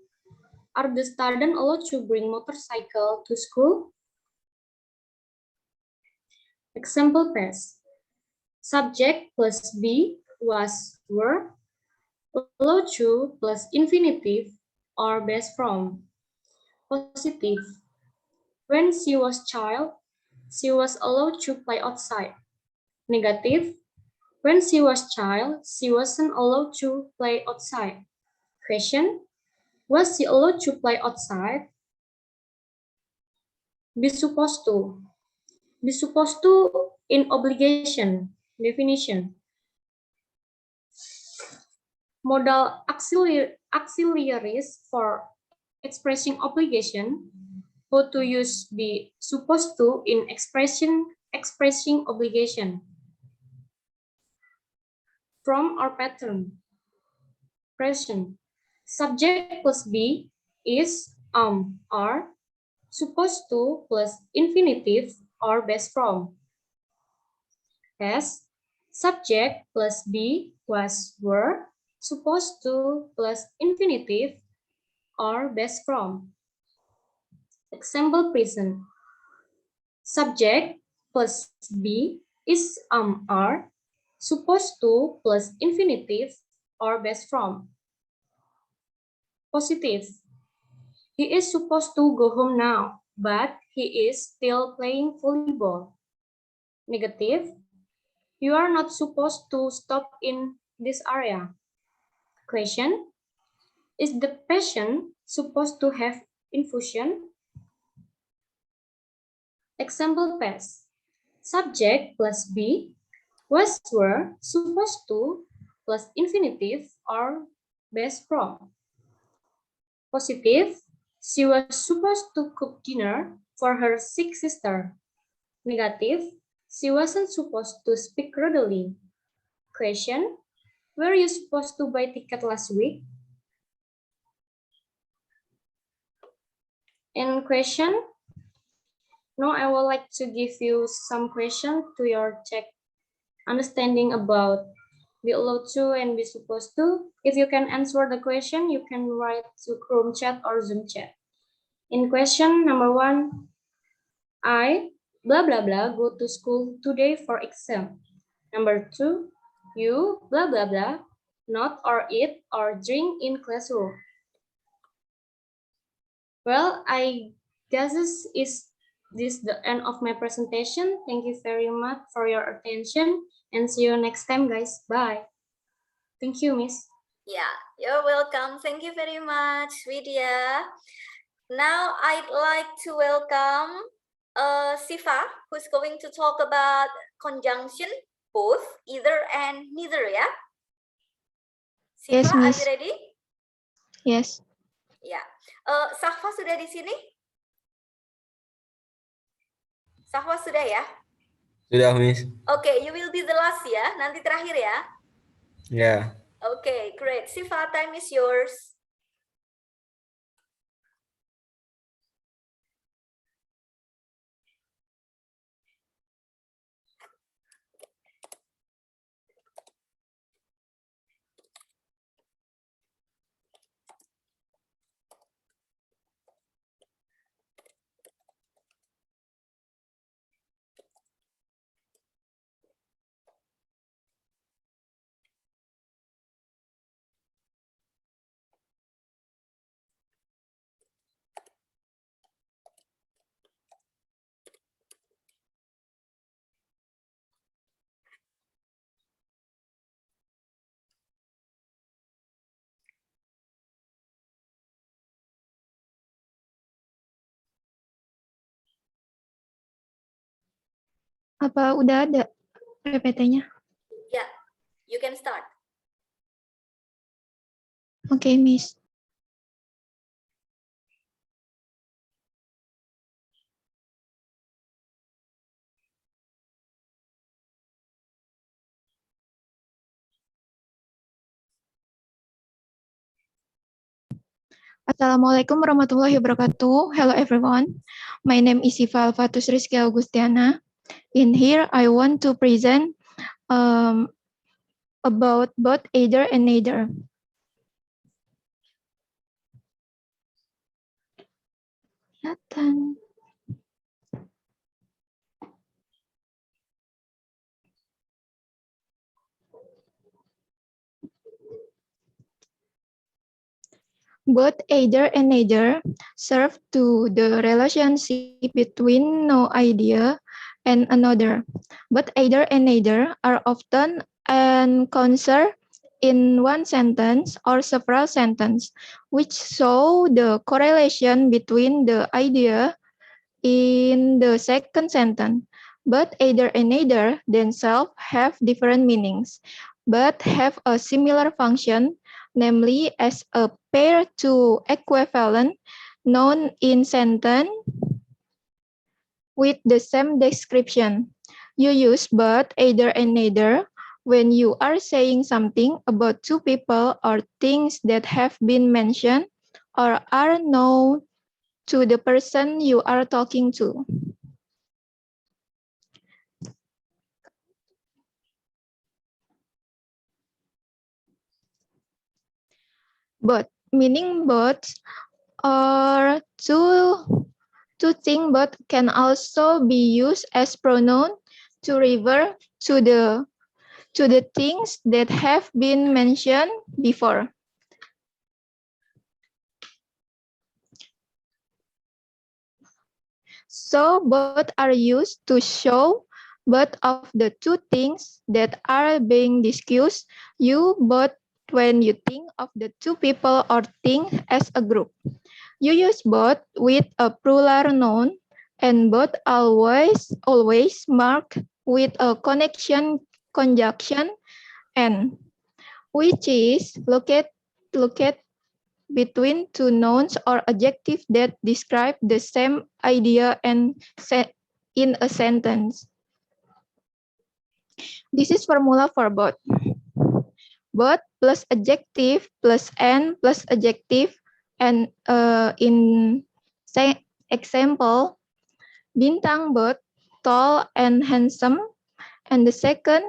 Are the students allowed to bring motorcycle to school? Example past. Subject plus be, was, were, allowed to plus infinitive or base from. Positive. When she was child, she was allowed to play outside. Negative. When she was child, she wasn't allowed to play outside. Question. Was she allowed to play outside? Be supposed to. Be supposed to in obligation. Definition. Modal auxiliaries for expressing obligation. How to use be supposed to in expressing obligation. From or pattern. Present. Subject plus be is, are, supposed to plus infinitive or base from. Past. Subject plus be, was, were, supposed to plus infinitive or base from. Example present. Subject plus be is, are, supposed to plus infinitive or base from. Positive. He is supposed to go home now, but he is still playing volleyball. Negative. You are not supposed to stop in this area. Question. Is the patient supposed to have infusion? Example past. Subject plus be, was, were, supposed to plus infinitive or base from. Positive. She was supposed to cook dinner for her sick sister. Negative. She wasn't supposed to speak rudely. Question. Were you supposed to buy ticket last week? And question. Now I would like to give you some questions to your check understanding about be allowed to and be supposed to. If you can answer the question, you can write to Chrome chat or Zoom chat. In question number 1, I, blah, blah, blah, go to school today for exam. Number 2, you, blah, blah, blah, not or eat or drink in classroom. Well, I guess this is the end of my presentation. Thank you very much for your attention and see you next time, guys. Bye. Thank you, Miss. Yeah, you're welcome. Thank you very much, Vidya. Now I'd like to welcome Siva, who's going to talk about conjunction, both, either, and neither, yeah? Siva, Yes, are Miss. you ready? Yes. Ya, Sahwa sudah di sini? Sahwa sudah ya? Sudah, Miss. Okay, you will be the last ya, nanti terakhir ya. Ya. Okay, great. Siva, time is yours. Apa udah ada PPT-nya? Yeah, you can start. Oke, Miss. Assalamualaikum warahmatullahi wabarakatuh. Hello everyone. My name is Siva Alfatus Rizky Augustiana. In here, I want to present about both either and neither. Kelihatan. Both either and neither serve to the relationship between no idea and another. But either and neither are often encountered in one sentence or several sentences, which show the correlation between the idea in the second sentence. But either and neither themselves have different meanings, but have a similar function, namely as a pair to equivalent noun in sentence with the same description. You use but, either, and neither when you are saying something about two people or things that have been mentioned or are known to the person you are talking to. Both, meaning both, or to think both can also be used as pronoun to refer to the things that have been mentioned before. So both are used to show both of the two things that are being discussed. You both when you think of the two people or thing as a group. You use both with a plural noun and both always marked with a conjunction and, which is located between two nouns or adjectives that describe the same idea and in a sentence. This is formula for both. Both plus adjective plus and plus adjective, and in example, Bintang both tall and handsome, and the second,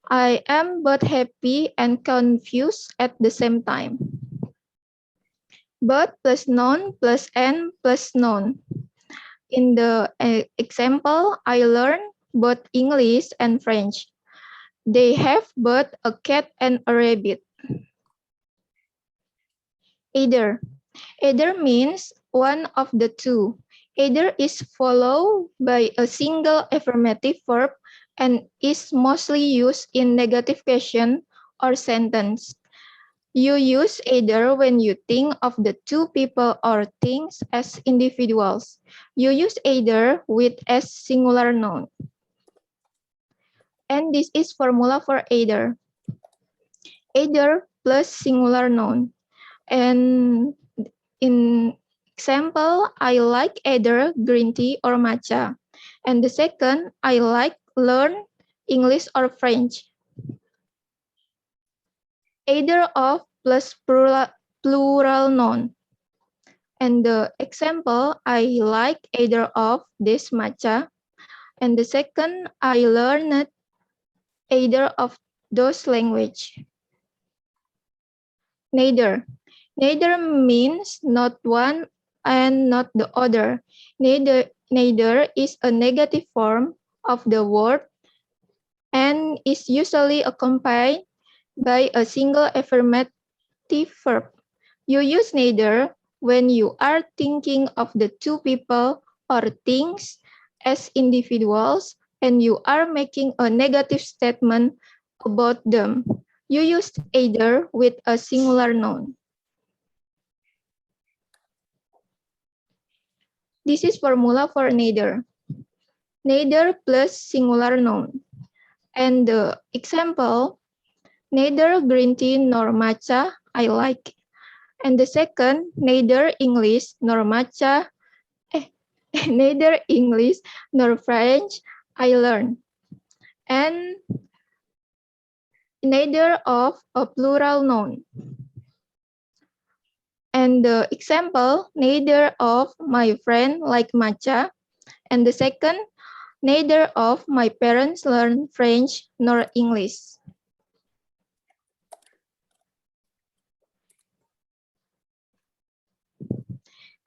I am both happy and confused at the same time. Both plus noun plus and plus noun. In the example, I learned both English and French. They have both a cat and a rabbit. Either. Either means one of the two. Either is followed by a single affirmative verb and is mostly used in negative question or sentence. You use either when you think of the two people or things as individuals. You use either with as singular noun. And this is formula for either. Either plus singular noun. And in example, I like either green tea or matcha. And the second, I like learn English or French. Either of plus plural noun. And the example, I like either of this matcha. And the second, I learned either of those language. Neither. Neither means not one and not the other. Neither is a negative form of the word and is usually accompanied by a single affirmative verb. You use neither when you are thinking of the two people or things as individuals and you are making a negative statement about them. You use either with a singular noun. This is formula for neither. Neither plus singular noun. And the example, neither green tea nor matcha I like. And the second, neither English nor matcha, neither English nor French I learn. And neither of a plural noun. And the example, neither of my friend like matcha. And the second, neither of my parents learn French nor English.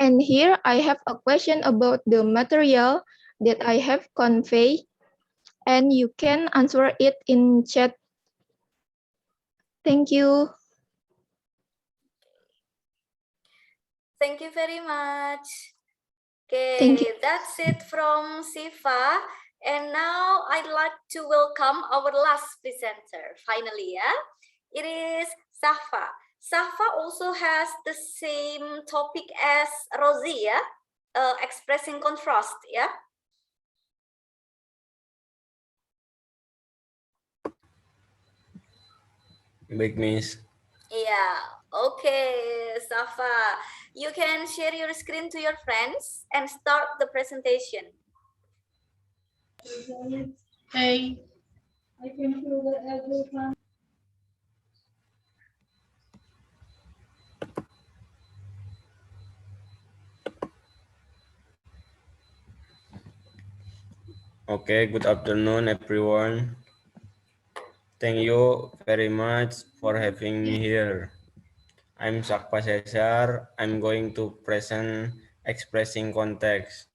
And here I have a question about the material that I have conveyed, and you can answer it in chat. Thank you. Thank you very much. Thank you. Okay, that's it from Siva. And now I'd like to welcome our last presenter, finally, yeah? It is Safa. Safa also has the same topic as Rosie, yeah? Expressing contrast, yeah? Baik, Miss. Yeah, okay, Safa. You can share your screen to your friends and start the presentation. Hey, I can feel that everyone. Okay, good afternoon, everyone. Thank you very much for having me here. I'm Sakpa Cesar. I'm going to present expressing context.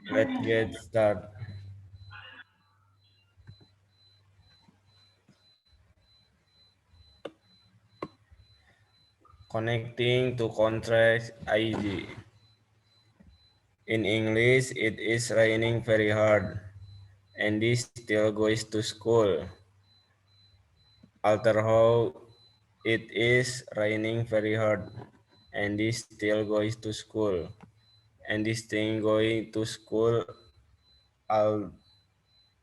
Let's get started. Connecting to contrast ID. In English, it is raining very hard. Andy still goes to school. Alter how it is raining very hard. Andy still goes to school. Andy still going to school. Al,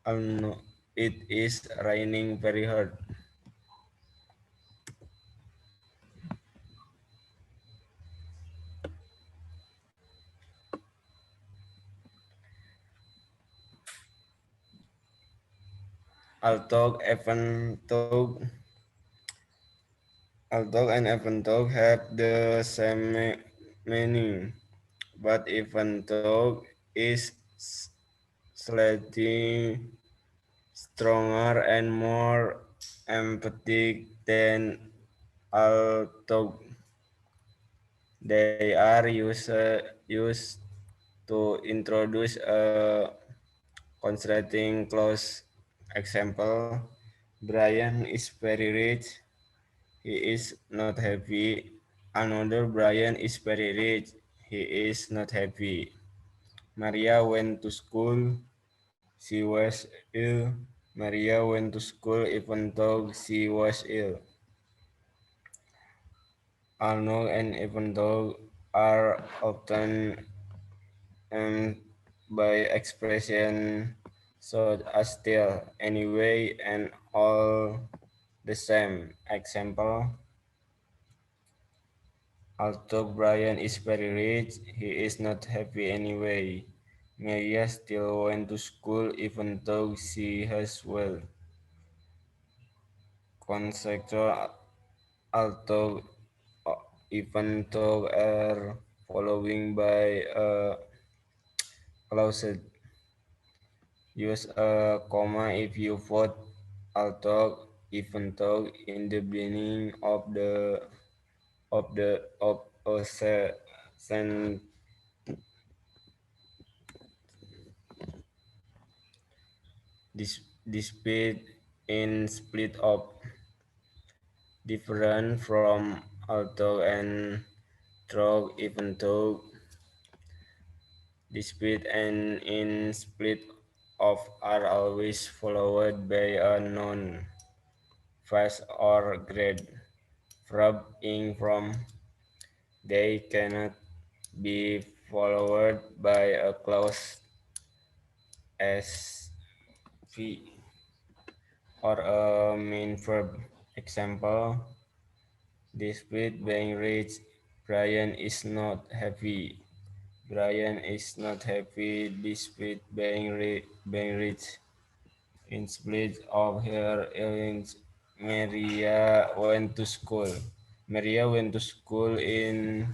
no, it is raining very hard. Although and even though have the same meaning, but even though is slightly stronger and more emphatic than although. They are used to introduce a constrainting clause. Example, Brian is very rich. He is not happy. Another Brian is very rich. He is not happy. Maria went to school. She was ill. Maria went to school even though she was ill. Arnold and even though are often by expression such as still, anyway, and all the same. Example, although Brian is very rich, he is not happy anyway. Maria still went to school even though she has well. Conjecture although even though are following by a clause. Use a comma if you put although even though in the beginning of a sentence. This bit in split up different from although and though even though. This bit and in split of are always followed by a noun, phrase or grade. Verb in from they cannot be followed by a clause as v or a main verb. Example, despite being rich, Brian is not happy. Brian is not happy despite being rich. In spite of her illness, Maria went to school. Maria went to school in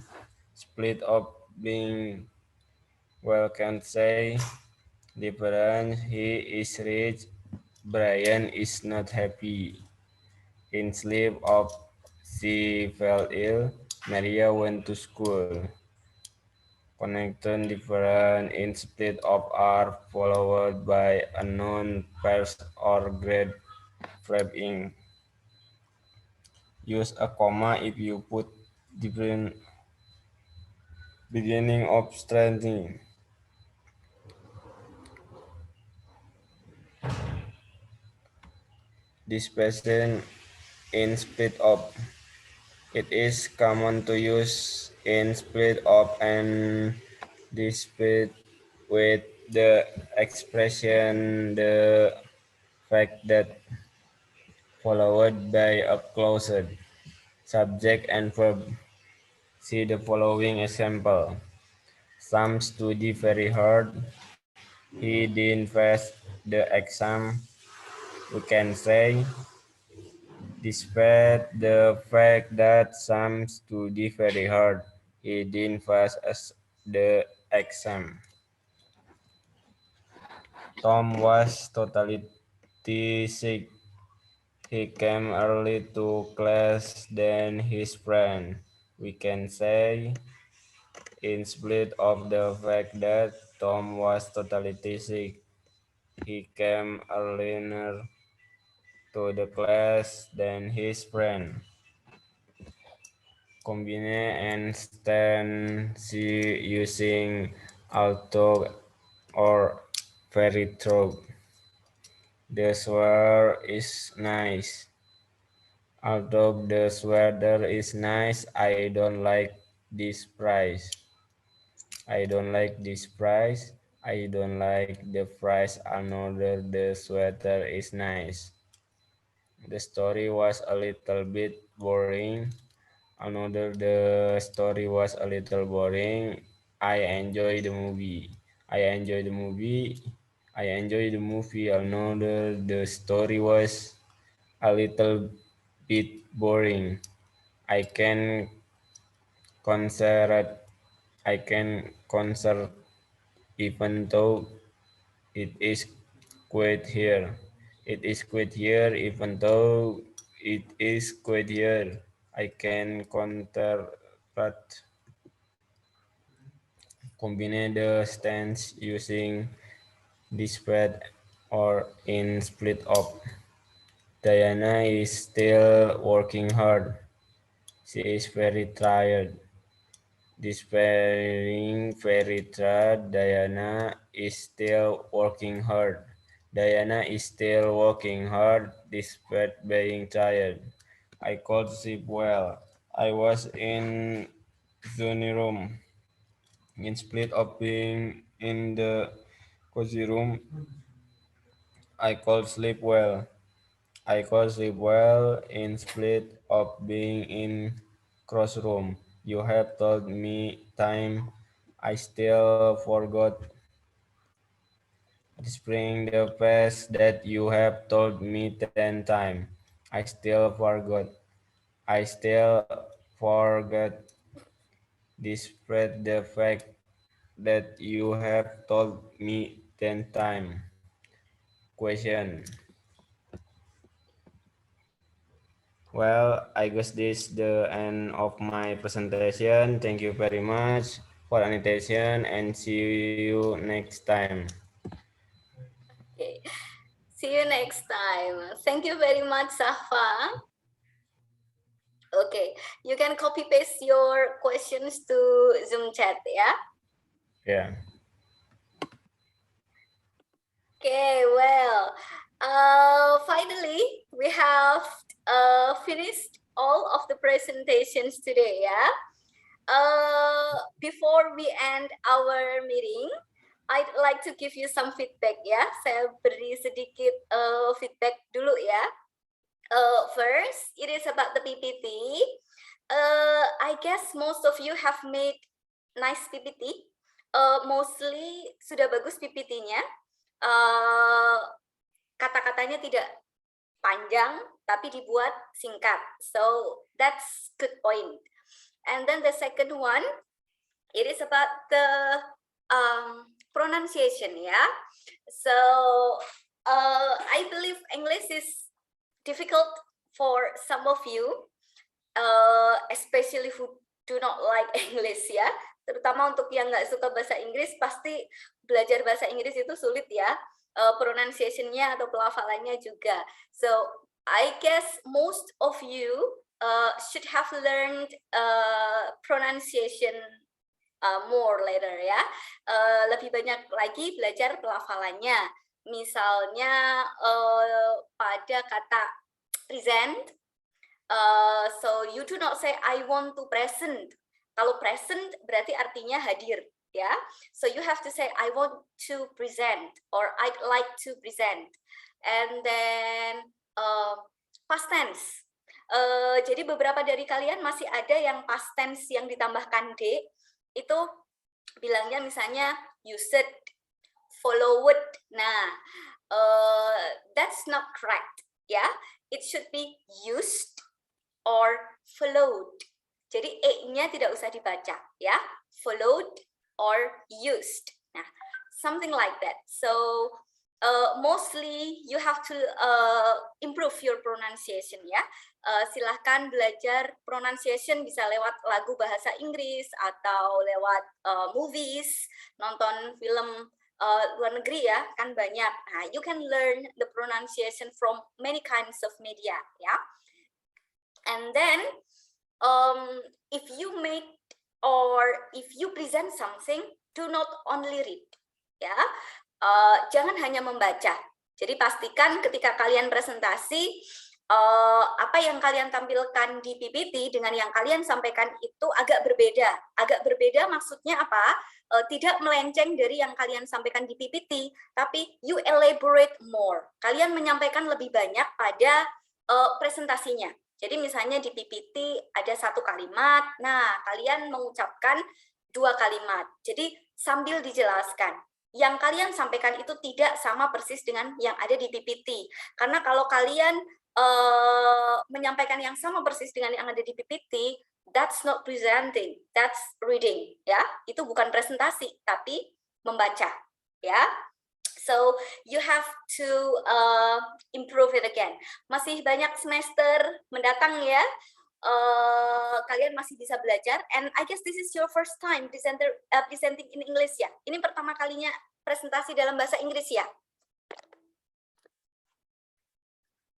spite of being well, can say different. He is rich. Brian is not happy. In sleep of she fell ill. Maria went to school. Connection different in split of are followed by a noun, pairs or grade framing. Use a comma if you put different beginning of strengthening. This present in split up. It is common to use in split up and dispute with the expression the fact that followed by a clause, subject and verb. See the following example. Sam studied very hard. He didn't pass the exam. We can say, despite the fact that Sam studied very hard, he didn't pass the exam. Tom was totally sick. He came early to class than his friend. We can say, in spite of the fact that Tom was totally sick, he came earlier to the class than his friend. Combine and stand using auto or very true. The sweater is nice. Although the sweater is nice, I don't like this price. I don't like this price. I don't like the price. Another, the sweater is nice. The story was a little bit boring. Another, the story was a little boring. I enjoy the movie. I enjoy the movie. I enjoy the movie. Another, the story was a little bit boring. I can concert. I can concert even though it is quiet here. It is quiet here even though it is quiet here. I can counter but combine the stance using despite or in split up. Diana is still working hard. She is very tired. Despairing very tired, Diana is still working hard. Diana is still working hard despite being tired. I could sleep well. I was in the room. In split of being in the cozy room, I could sleep well. I could sleep well in split of being in crossroom. You have told me time. I still forgot. Spring the past that you have told me 10 times. I still forgot. I still forget despite the fact that you have told me 10 times. Question. Well, I guess this is the end of my presentation. Thank you very much for attention and see you next time. Okay. See you next time. Thank you very much, Safa. Okay, you can copy paste your questions to Zoom chat, yeah? Yeah. Okay, well, finally, we have finished all of the presentations today, yeah? Before we end our meeting, I'd like to give you some feedback, ya. Saya beri sedikit feedback dulu, ya. First, it is about the PPT. I guess most of you have made nice PPT. Mostly sudah bagus PPT-nya. Kata-katanya tidak panjang, tapi dibuat singkat. So that's good point. And then the second one, it is about the pronunciation, yeah. So I believe English is difficult for some of you, especially who do not like English, ya. Terutama untuk yang nggak suka bahasa Inggris, pasti belajar bahasa Inggris itu sulit, ya. Pronunciation-nya atau pelafalannya juga. So I guess most of you should have learned pronunciation more later, ya. Lebih banyak lagi belajar pelafalannya. Misalnya pada kata present, so you do not say I want to present. Kalau present berarti artinya hadir, ya. So you have to say I want to present or I'd like to present. And then past tense. Jadi beberapa dari kalian masih ada yang past tense yang ditambahkan D, itu bilangnya misalnya used, followed. Nah, that's not correct, ya. It should be used or followed. Jadi E-nya tidak usah dibaca, ya. Followed or used. Nah, something like that. So mostly you have to improve your pronunciation, ya. Silahkan belajar pronunciation bisa lewat lagu bahasa Inggris atau lewat movies, nonton film luar negeri, ya, kan banyak. Nah, you can learn the pronunciation from many kinds of media, ya. And then if you make or if you present something, do not only read, ya. Jangan hanya membaca. Jadi pastikan ketika kalian presentasi, apa yang kalian tampilkan di PPT dengan yang kalian sampaikan itu agak berbeda. Agak berbeda maksudnya apa? Tidak melenceng dari yang kalian sampaikan di PPT, tapi you elaborate more. Kalian menyampaikan lebih banyak pada presentasinya. Jadi misalnya di PPT ada satu kalimat, nah kalian mengucapkan 2 kalimat. Jadi sambil dijelaskan, yang kalian sampaikan itu tidak sama persis dengan yang ada di PPT. Karena kalau kalian menyampaikan yang sama persis dengan yang ada di PPT, that's not presenting, that's reading, ya. Itu bukan presentasi, tapi membaca, ya. So you have to improve it again. Masih banyak semester mendatang, ya. Kalian masih bisa belajar. And I guess this is your first time presenting in English, ya. Ini pertama kalinya presentasi dalam bahasa Inggris, ya.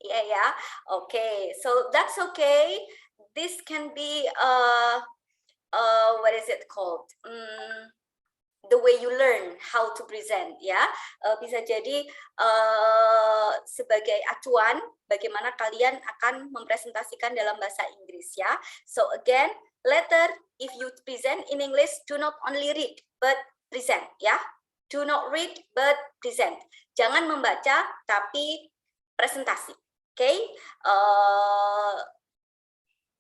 Yeah. Okay. So that's okay. This can be what is it called? The way you learn how to present, ya. Bisa jadi sebagai acuan bagaimana kalian akan mempresentasikan dalam bahasa Inggris, ya. So again, later if you present in English, do not only read but present, ya. Do not read but present. Jangan membaca tapi presentasi. Okay?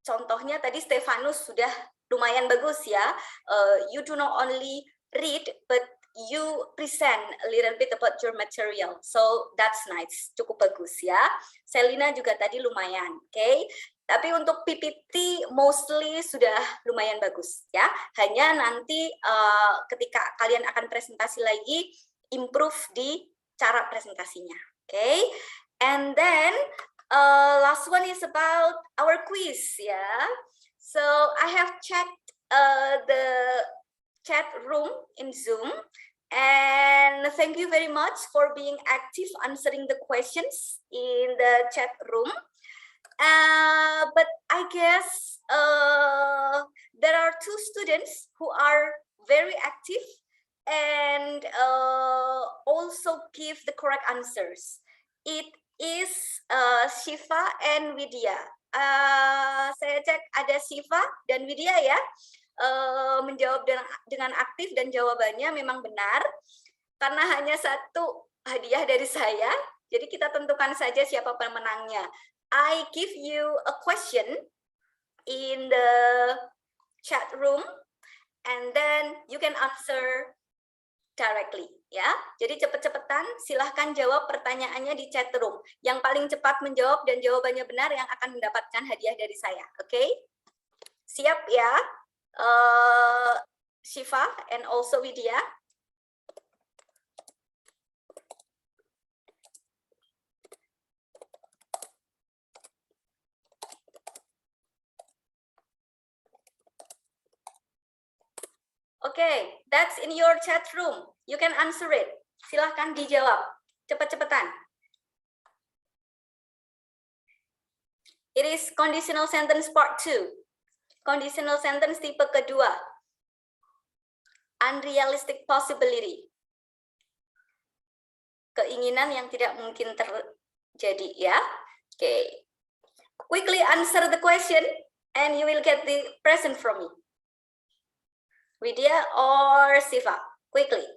Contohnya tadi Stefanus sudah lumayan bagus, ya. You do not only read but you present a little bit about your material. So that's nice, cukup bagus ya. Selina juga tadi lumayan, oke. Tapi untuk PPT mostly sudah lumayan bagus ya. Hanya nanti ketika kalian akan presentasi lagi, improve di cara presentasinya, oke. And then last one is about our quiz ya. So I have checked the chat room in Zoom, and thank you very much for being active answering the questions in the chat room. But I guess there are 2 students who are very active and also give the correct answers. It is Shiva and Widya. Saya cek ada Shiva dan Widya ya. Menjawab dengan aktif dan jawabannya memang benar. Karena hanya 1 hadiah dari saya, jadi kita tentukan saja siapa pemenangnya. I give you a question in the chat room and then you can answer directly ya. Jadi cepet-cepetan silahkan jawab pertanyaannya di chat room. Yang paling cepat menjawab dan jawabannya benar yang akan mendapatkan hadiah dari saya. Oke? Siap ya? Shiva and also Widya. Okay, that's in your chat room. You can answer it. Silahkan dijawab. Cepat-cepatan. It is conditional sentence part 2. Conditional sentence tipe kedua. Unrealistic possibility. Keinginan yang tidak mungkin terjadi ya. Okay. Quickly answer the question and you will get the present from me. Widya or Shiva? Quickly.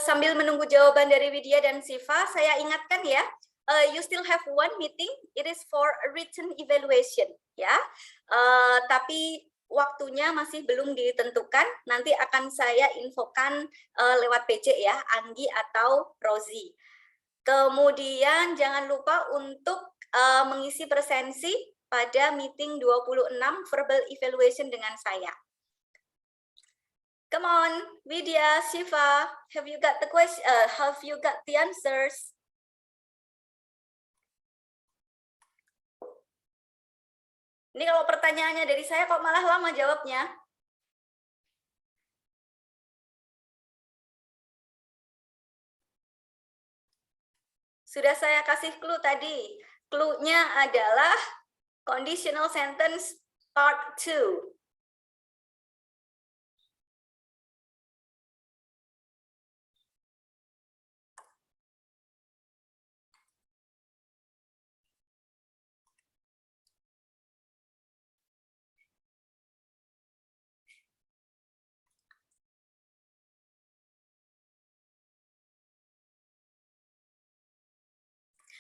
Sambil menunggu jawaban dari Widya dan Shiva, saya ingatkan ya, you still have 1 meeting. It is for a written evaluation, ya. Tapi waktunya masih belum ditentukan. Nanti akan saya infokan lewat PC ya, Anggi atau Rozi. Kemudian jangan lupa untuk mengisi presensi pada meeting 26 verbal evaluation dengan saya. Come on, Widya, Shiva, have you got the question? Have you got the answers? Ini kalau pertanyaannya dari saya kok malah lama jawabnya. Sudah saya kasih clue tadi. Clue-nya adalah conditional sentence part 2.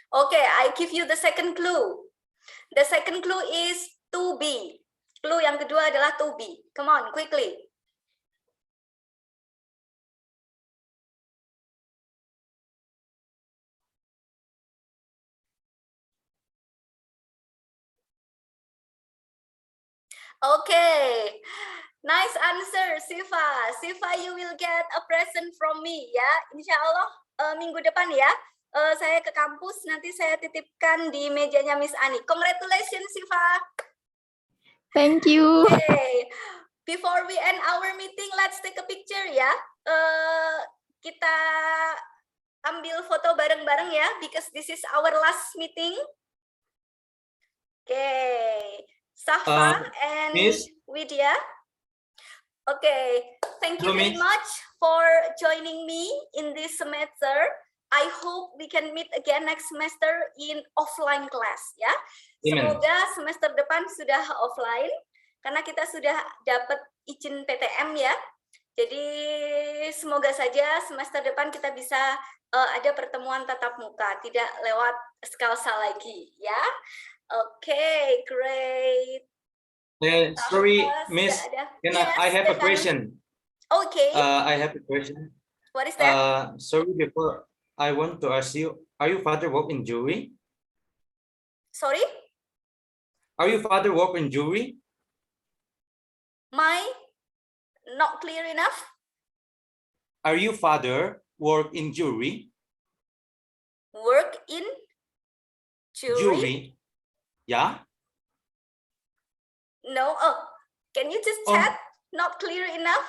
Okay, I give you the second clue. The second clue is to be. Clue yang kedua adalah to be. Come on, quickly. Okay, nice answer, Shiva. Shiva, you will get a present from me ya. Insya Allah minggu depan ya. Saya ke kampus, nanti saya titipkan di mejanya Miss Ani. Congratulations, Shiva. Thank you. Okay. Before we end our meeting, let's take a picture ya. Kita ambil foto bareng-bareng ya, because this is our last meeting. Okay. Safa and Miss? Widya. Okay. Thank you very Miss? much for joining me in this semester. I hope we can meet again next semester in offline class ya. Amen. Semoga semester depan sudah offline karena kita sudah dapat izin PTM ya. Jadi semoga saja semester depan kita bisa ada pertemuan tatap muka, tidak lewat skalsa lagi, ya. Oke, great. Sorry, Nggak Miss. ada. Can Yes, I have a Stefan. question? Okay. I have a question. What is that? Sorry, before I want to ask you, are you father work in jewelry? Sorry, Are you father work in jewelry? my not clear enough. Are you father work in jewelry? Work in jewelry? Jewelry? Yeah. No. Oh, can you just chat? Not clear enough.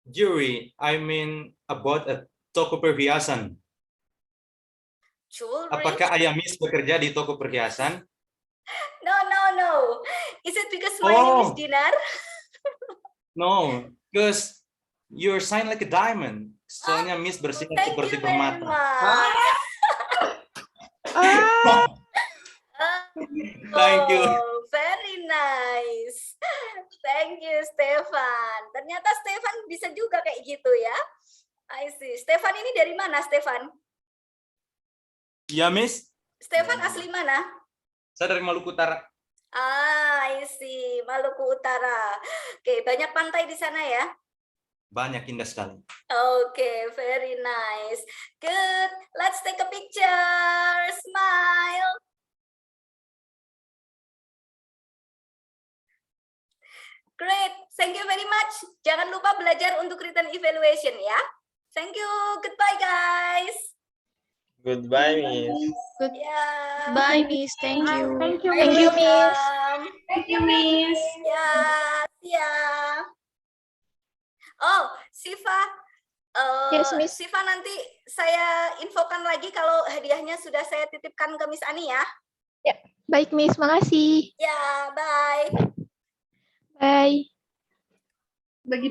Jewelry. I mean about a toko perhiasan. Jewelry? Apakah ayah Miss bekerja di toko perhiasan? No. Is it because my name is Dinar? No, because you're shine like a diamond. Soalnya Miss bersinar Thank seperti you very permata. much. Thank you. Oh, very nice. Thank you, Stefan. Ternyata Stefan bisa juga kayak gitu ya. I see. Stefan ini dari mana, Stefan? Ya, Miss. Stefan asli mana? Saya dari Maluku Utara. I see. Maluku Utara. Oke, banyak pantai di sana ya? Banyak, indah sekali. Okay, very nice. Good. Let's take a picture. Smile. Great. Thank you very much. Jangan lupa belajar untuk written evaluation ya. Thank you. Goodbye, guys. Goodbye, Miss. Yeah. Bye, Miss. Thank you. Thank you, Thank you, Miss. Thank you, Miss. Ya, ya. Oh, Siva. Yes, Miss. Siva, nanti saya infokan lagi kalau hadiahnya sudah saya titipkan ke Miss Ani ya. Baik, Miss. Makasih. Ya, bye. Bye. Bagi